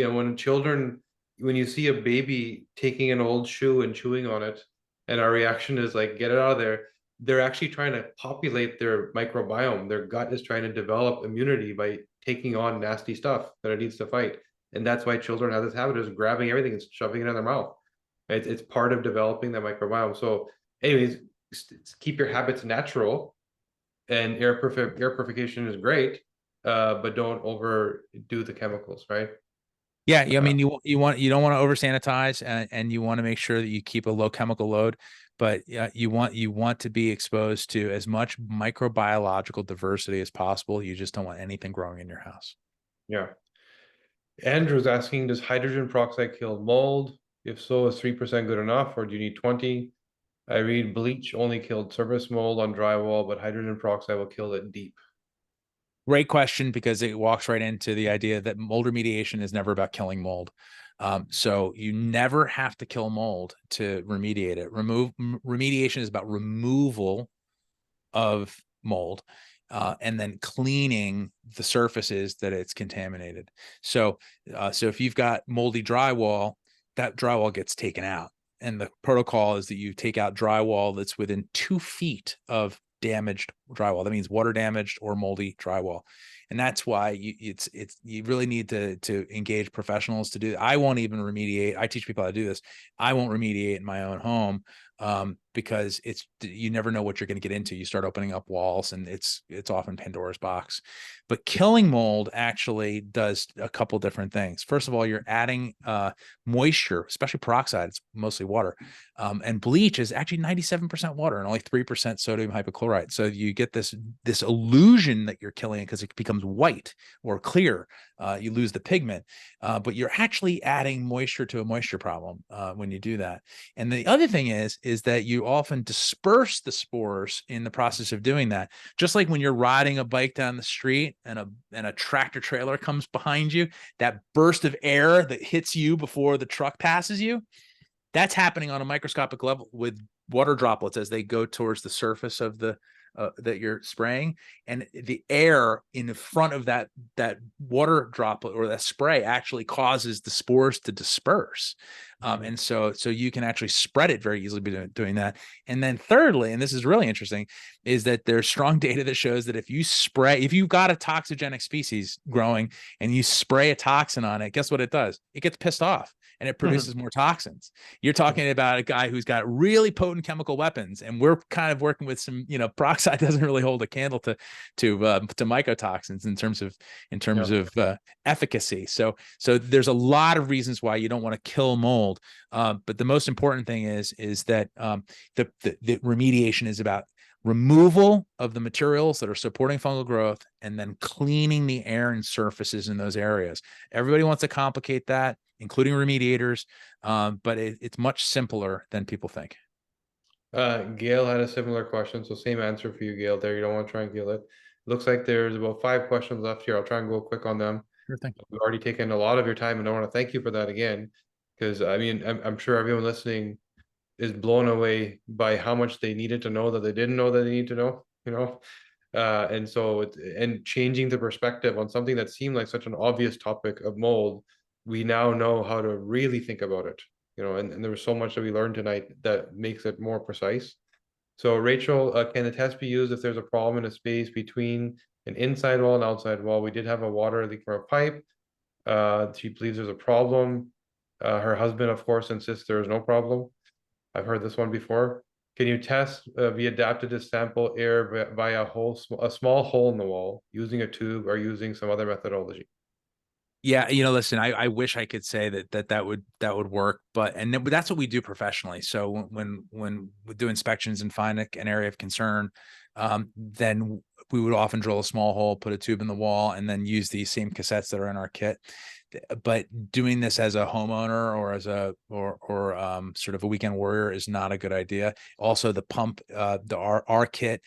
When you see a baby taking an old shoe and chewing on it, and our reaction is like, get it out of there. They're actually trying to populate their microbiome. Their gut is trying to develop immunity by taking on nasty stuff that it needs to fight. And that's why children have this habit of grabbing everything and shoving it in their mouth. It's part of developing the microbiome. So, anyways, keep your habits natural, and air purification is great, but don't overdo the chemicals, right? Yeah, I mean, you don't want to over sanitize, and you want to make sure that you keep a low chemical load, but you want to be exposed to as much microbiological diversity as possible. You just don't want anything growing in your house. Yeah. Andrew's asking, does hydrogen peroxide kill mold? If so, is 3% good enough, or do you need 20? I read bleach only killed surface mold on drywall, but hydrogen peroxide will kill it deep. Great question, because it walks right into the idea that mold remediation is never about killing mold. So you never have to kill mold to remediate it. Remediation is about removal of mold, and then cleaning the surfaces that it's contaminated. So if you've got moldy drywall, that drywall gets taken out. And the protocol is that you take out drywall that's within 2 feet of damaged drywall. That means water damaged or moldy drywall. And that's why you really need to engage professionals to do. I won't even remediate. I teach people how to do this. I won't remediate in my own home, because you never know what you're going to get into. You start opening up walls, and it's often Pandora's box. But killing mold actually does a couple different things. First of all, you're adding moisture, especially peroxide. It's mostly water, and bleach is actually 97% water and only 3% sodium hypochlorite. So you get this illusion that you're killing it because it becomes white or clear. You lose the pigment, but you're actually adding moisture to a moisture problem when you do that. And the other thing is that you often disperse the spores in the process of doing that. Just like when you're riding a bike down the street and a tractor trailer comes behind you, that burst of air that hits you before the truck passes you, that's happening on a microscopic level with water droplets as they go towards the surface of the that you're spraying, and the air in front of that water droplet or that spray actually causes the spores to disperse. And so you can actually spread it very easily by doing that. And then thirdly, and this is really interesting, is that there's strong data that shows that if you've got a toxigenic species growing and you spray a toxin on it, guess what it does? It gets pissed off and it produces more toxins. You're talking about a guy who's got really potent chemical weapons, and we're kind of working with some, peroxide doesn't really hold a candle to mycotoxins in terms of efficacy. So there's a lot of reasons why you don't want to kill mold. But the most important thing is that the remediation is about removal of the materials that are supporting fungal growth and then cleaning the air and surfaces in those areas. Everybody wants to complicate that, including remediators, but it's much simpler than people think. Gail had a similar question, so same answer for you, Gail. There, you don't want to triangulate it. Looks like there's about 5 questions left here. I'll try and go quick on them. Sure thing. We've already taken a lot of your time, and I want to thank you for that again, because I mean, I'm sure everyone listening is blown away by how much they needed to know that they didn't know that they need to know. And so and changing the perspective on something that seemed like such an obvious topic of mold, we now know how to really think about it, and there was so much that we learned tonight that makes it more precise. So Rachel, can the test be used if there's a problem in a space between an inside wall and outside wall? We did have a water leak from a pipe. She believes there's a problem. Her husband, of course, insists there is no problem. I've heard this one before. Can you test be adapted to sample air via a small hole in the wall using a tube or using some other methodology? Yeah, listen, I wish I could say that would work, but that's what we do professionally. So when we do inspections and find an area of concern, then we would often drill a small hole, put a tube in the wall, and then use these same cassettes that are in our kit. but doing this as a homeowner or as a sort of a weekend warrior is not a good idea. Also, the pump, our kit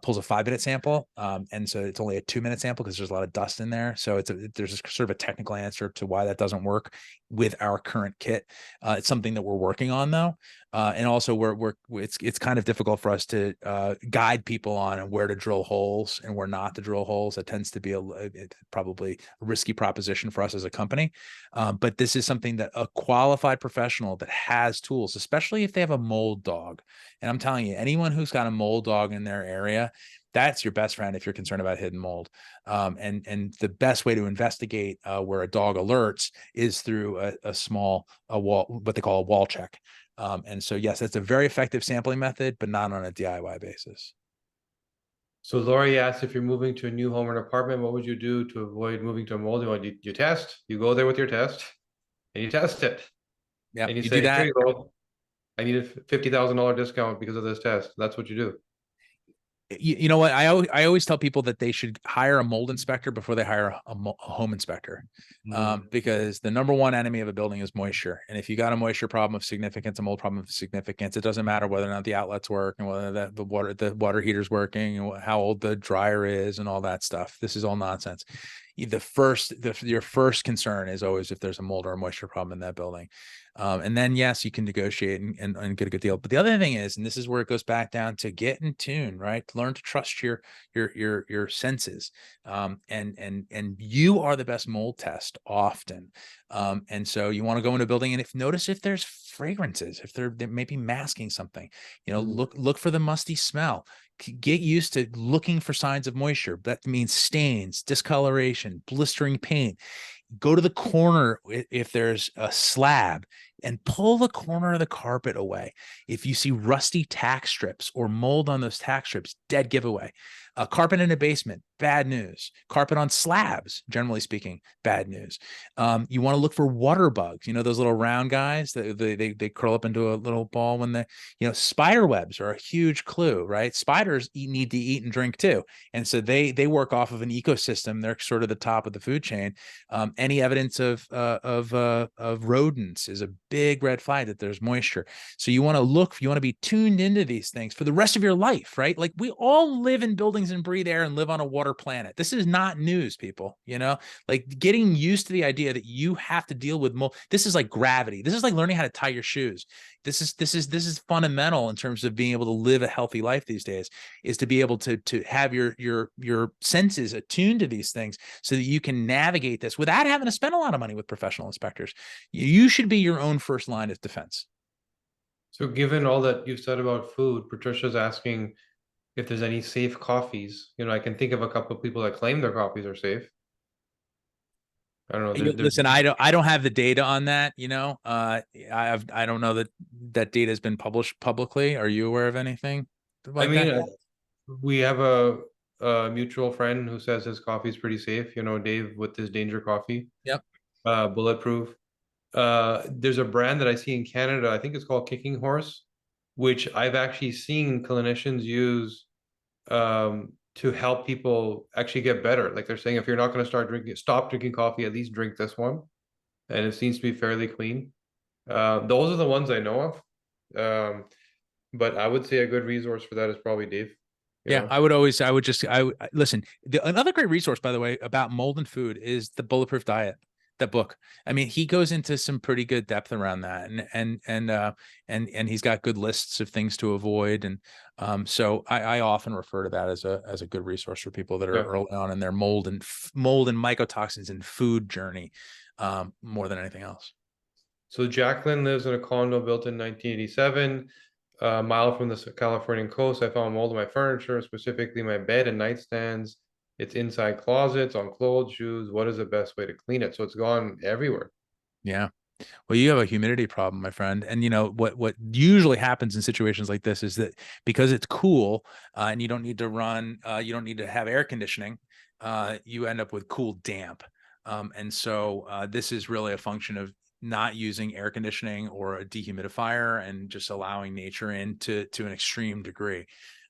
pulls a 5-minute sample, and so it's only a 2-minute sample because there's a lot of dust in there. So there's a sort of a technical answer to why that doesn't work with our current kit. It's something that we're working on though, and also it's kind of difficult for us to guide people on where to drill holes and where not to drill holes. That tends to be probably a risky proposition for us as a company, but this is something that a qualified professional that has tools, especially if they have a mold dog. And I'm telling you, anyone who's got a mold dog in their area, that's your best friend if you're concerned about hidden mold. And the best way to investigate where a dog alerts is through a small wall, what they call a wall check. And so, yes, it's a very effective sampling method, but not on a DIY basis. So Lori asked if you're moving to a new home or an apartment, what would you do to avoid moving to a moldy one? You test, you go there with your test and you test it. Yeah, And you you do say, here that. you go. I need a $50,000 discount because of this test. That's what you do. You know what? I always tell people that they should hire a mold inspector before they hire a home inspector, because the number one enemy of a building is moisture. And if you got a moisture problem of significance, a mold problem of significance, it doesn't matter whether or not the outlets work and whether the water heater's working and how old the dryer is and all that stuff. This is all nonsense. Your first concern is always if there's a mold or a moisture problem in that building. And then, yes, you can negotiate and get a good deal. But the other thing is, and this is where it goes back down to get in tune, right? Learn to trust your senses. And you are the best mold test often. And so you want to go into a building and notice if there's fragrances, if they may be masking something, look for the musty smell. Get used to looking for signs of moisture. That means stains, discoloration, blistering paint. Go to the corner if there's a slab and pull the corner of the carpet away. If you see rusty tack strips or mold on those tack strips, dead giveaway. Carpet in a basement, bad news. Carpet on slabs, generally speaking, bad news. You want to look for water bugs. Those little round guys that they curl up into a little ball when spider webs are a huge clue, right? Spiders need to eat and drink too. And so they work off of an ecosystem. They're sort of the top of the food chain. Any evidence of rodents is a big red flag that there's moisture. So you want to be tuned into these things for the rest of your life, right? Like we all live in buildings and breathe air and live on a water planet. This is not news, people, like getting used to the idea that you have to deal with mold. This is like gravity. This is like learning how to tie your shoes. This is fundamental in terms of being able to live a healthy life these days, is to be able to have your senses attuned to these things so that you can navigate this without having to spend a lot of money with professional inspectors. You should be your own first line of defense. So given all that you've said about food, Patricia's asking if there's any safe coffees. I can think of a couple of people that claim their coffees are safe. I don't know. Listen, I don't have the data on that. I don't know that data has been published publicly. Are you aware of anything like that? We have a mutual friend who says his coffee is pretty safe. Dave with his Danger Coffee. Yep. Bulletproof. There's a brand that I see in Canada. I think it's called Kicking Horse, which I've actually seen clinicians use to help people actually get better. Like they're saying, if you're not going to stop drinking coffee, at least drink this one. And it seems to be fairly clean. Those are the ones I know of. But I would say a good resource for that is probably Dave. Yeah, I would listen. Another great resource, by the way, about mold and food is the Bulletproof Diet, that book. I mean, he goes into some pretty good depth around that, and he's got good lists of things to avoid. And so I often refer to that as a good resource for people that are early on in their mold and mycotoxins and food journey, more than anything else. So Jacqueline lives in a condo built in 1987. A mile from the Californian coast. I found mold in my furniture, specifically my bed and nightstands. It's inside closets, on clothes, shoes. What is the best way to clean it? So it's gone everywhere. Yeah. Well, you have a humidity problem, my friend. And what usually happens in situations like this is that because it's cool, and you don't need to have air conditioning, you end up with cool damp. And so this is really a function of not using air conditioning or a dehumidifier and just allowing nature in to an extreme degree.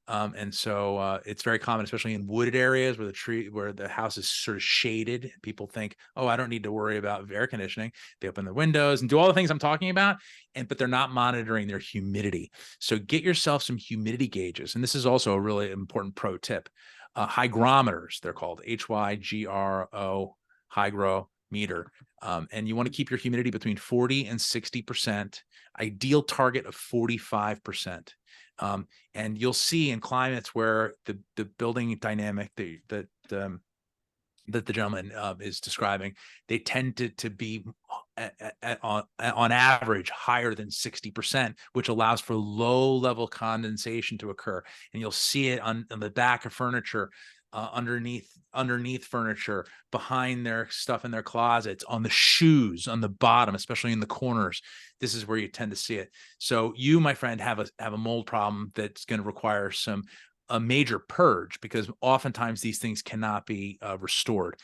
And so it's very common, especially in wooded areas where the house is sort of shaded. People think, oh, I don't need to worry about air conditioning. They open the windows and do all the things I'm talking about, but they're not monitoring their humidity. So get yourself some humidity gauges. And this is also a really important pro tip. Hygrometers, they're called HYGRO, hygrometer. And you want to keep your humidity between 40 and 60%, ideal target of 45%. And you'll see in climates where the building dynamic that the gentleman is describing, they tend to be on average higher than 60%, which allows for low level condensation to occur. And you'll see it on the back of furniture, underneath furniture, behind their stuff in their closets, on the shoes, on the bottom, especially in the corners. This is where you tend to see it. So you, my friend, have a mold problem that's going to require a major purge, because oftentimes these things cannot be restored.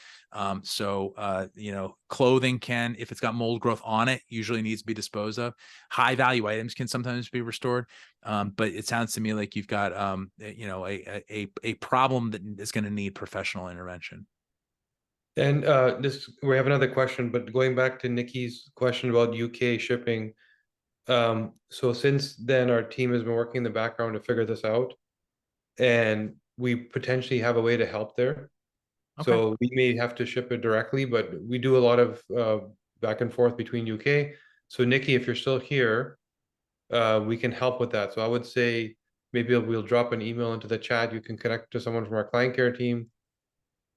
Clothing can, if it's got mold growth on it, usually needs to be disposed of. High value items can sometimes be restored. But it sounds to me like you've got, a problem that is going to need professional intervention. And we have another question, but going back to Nikki's question about UK shipping. So since then, our team has been working in the background to figure this out, and we potentially have a way to help there. Okay. So we may have to ship it directly, but we do a lot of back and forth between UK. So Nikki, if you're still here, we can help with that. So I would say maybe we'll drop an email into the chat. You can connect to someone from our client care team,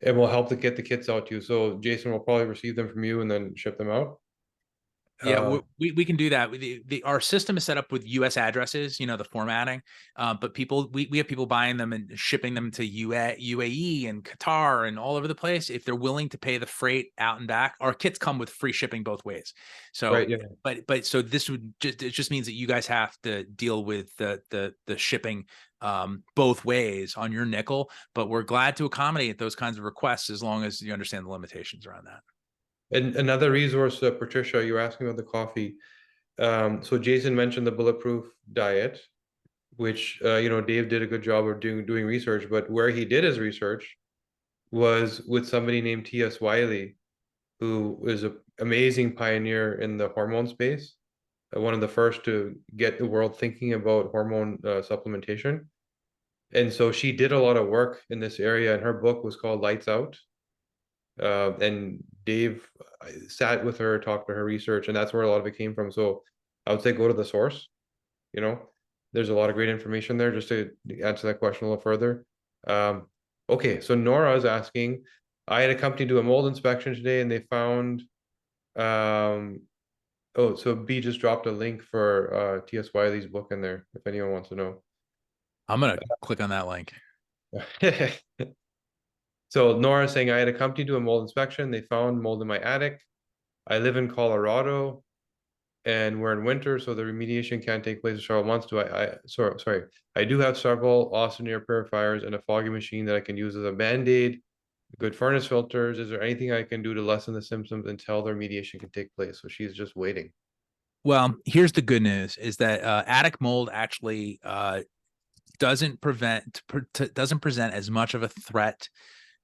and we'll help to get the kits out to you. So Jason will probably receive them from you and then ship them out. Yeah, we can do that. Our system is set up with U.S. addresses, the formatting. But we have people buying them and shipping them to UAE and Qatar and all over the place. If they're willing to pay the freight out and back, our kits come with free shipping both ways. So, right, yeah. but so this it just means that you guys have to deal with the shipping both ways on your nickel. But we're glad to accommodate those kinds of requests as long as you understand the limitations around that. And another resource, Patricia, you were asking about the coffee. So Jason mentioned the bulletproof diet, which Dave did a good job of doing research, but where he did his research was with somebody named T.S. Wiley, who is an amazing pioneer in the hormone space, one of the first to get the world thinking about hormone supplementation. And so she did a lot of work in this area, and her book was called Lights Out. And Dave sat with her, talked to her research, and that's where a lot of it came from. So I would say go to the source. There's a lot of great information there. Just to answer that question a little further. Okay, so Nora is asking, I had a company do a mold inspection today, and they found, oh, so B just dropped a link for T.S. Wiley's book in there, if anyone wants to know. I'm gonna click on that link. So Nora is saying, I had a company do a mold inspection. They found mold in my attic. I live in Colorado, and we're in winter, so the remediation can't take place for several months. Sorry. I do have several Austin air purifiers and a foggy machine that I can use as a Band-Aid, good furnace filters. Is there anything I can do to lessen the symptoms until the remediation can take place? So she's just waiting. Well, here's the good news: is that attic mold actually doesn't present as much of a threat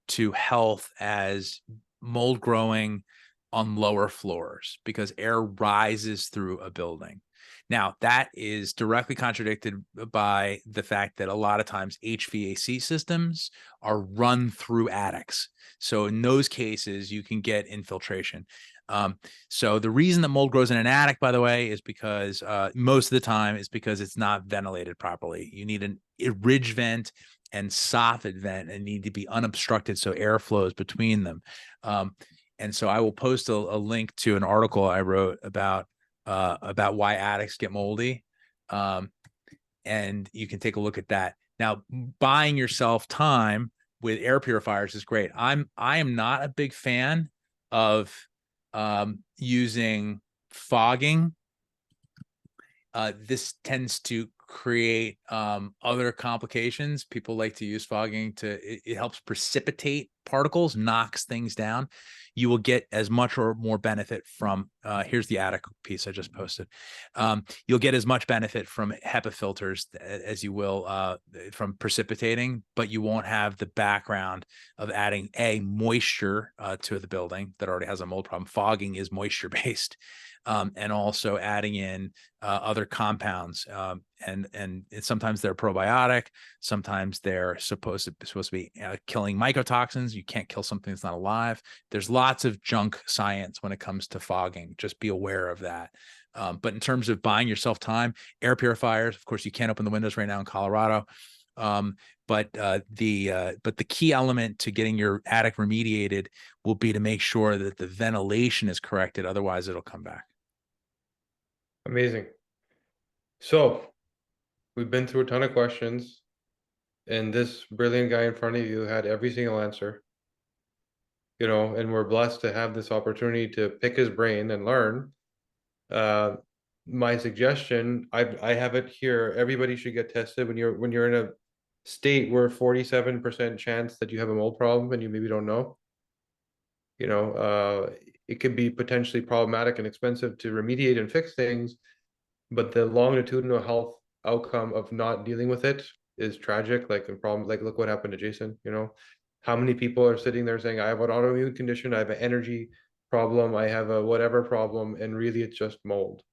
to health as mold growing on lower floors, because air rises through a building. Now, that is directly contradicted by the fact that a lot of times HVAC systems are run through attics. So in those cases, you can get infiltration. So the reason that mold grows in an attic, by the way, is because most of the time is because it's not ventilated properly. You need a ridge vent and soffit vent, and need to be unobstructed so air flows between them. And so I will post a link to an article I wrote about why attics get moldy. And you can take a look at that. Now, buying yourself time with air purifiers is great. I am not a big fan of using fogging. This tends to create other complications. People like to use fogging it helps precipitate particles, knocks things down, you will get as much or more benefit from, here's the attic piece I just posted. You'll get as much benefit from HEPA filters as you will from precipitating, but you won't have the background of adding moisture to the building that already has a mold problem. Fogging is moisture based. And also adding in other compounds, and sometimes they're probiotic, sometimes they're supposed to be killing mycotoxins. You can't kill something that's not alive. There's lots of junk science when it comes to fogging. Just be aware of that. But in terms of buying yourself time, air purifiers, of course, you can't open the windows right now in Colorado. But the key element to getting your attic remediated will be to make sure that the ventilation is corrected. Otherwise, it'll come back. Amazing. So we've been through a ton of questions, and this brilliant guy in front of you had every single answer. You know, and we're blessed to have this opportunity to pick his brain and learn. My suggestion, I have it here. Everybody should get tested when you're in a state where 47% chance that you have a mold problem and you maybe don't know. You know, it could be potentially problematic and expensive to remediate and fix things, but the longitudinal health outcome of not dealing with it is tragic. Like a problem, like look what happened to Jason. You know, how many people are sitting there saying, I have an autoimmune condition, I have an energy problem, I have a whatever problem, and really it's just mold.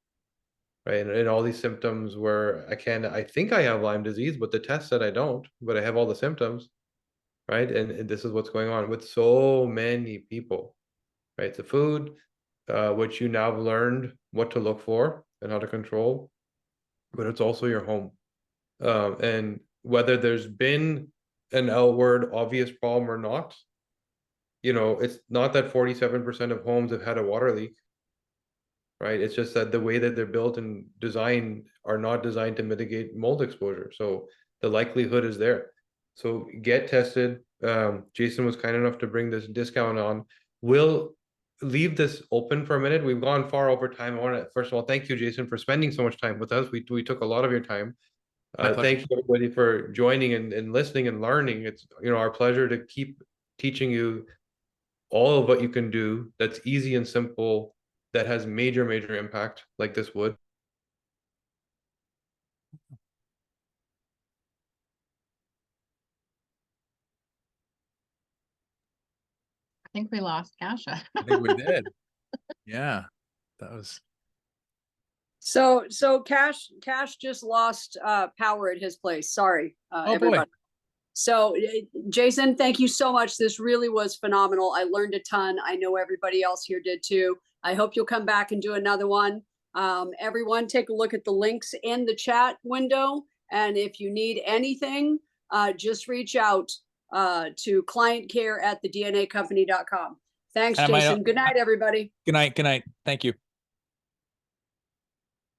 Right. And all these symptoms where I think I have Lyme disease, but the test said I don't, but I have all the symptoms. Right. And this is what's going on with so many people. Right. The food, which you now have learned what to look for and how to control, but it's also your home. And whether there's been an outward obvious problem or not, you know, it's not that 47% of homes have had a water leak, right? It's just that the way that they're built and designed are not designed to mitigate mold exposure. So the likelihood is there. So get tested. Jason was kind enough to bring this discount on. We'll leave this open for a minute. We've gone far over time. I want to, first of all, thank you, Jason, for spending so much time with us. We took a lot of your time. Thank you everybody for joining and listening and learning. It's, you know, our pleasure to keep teaching you all of what you can do that's easy and simple, that has major impact like this would. I think we lost Kasha. I think we did. Yeah, that was. So Cash just lost power at his place. Sorry, everybody. Boy. So Jason, thank you so much. This really was phenomenal. I learned a ton. I know everybody else here did too. I hope you'll come back and do another one. Everyone take a look at the links in the chat window. And if you need anything, just reach out to clientcare@thednacompany.com. Thanks, Jason. Good night, everybody. Good night. Good night. Thank you.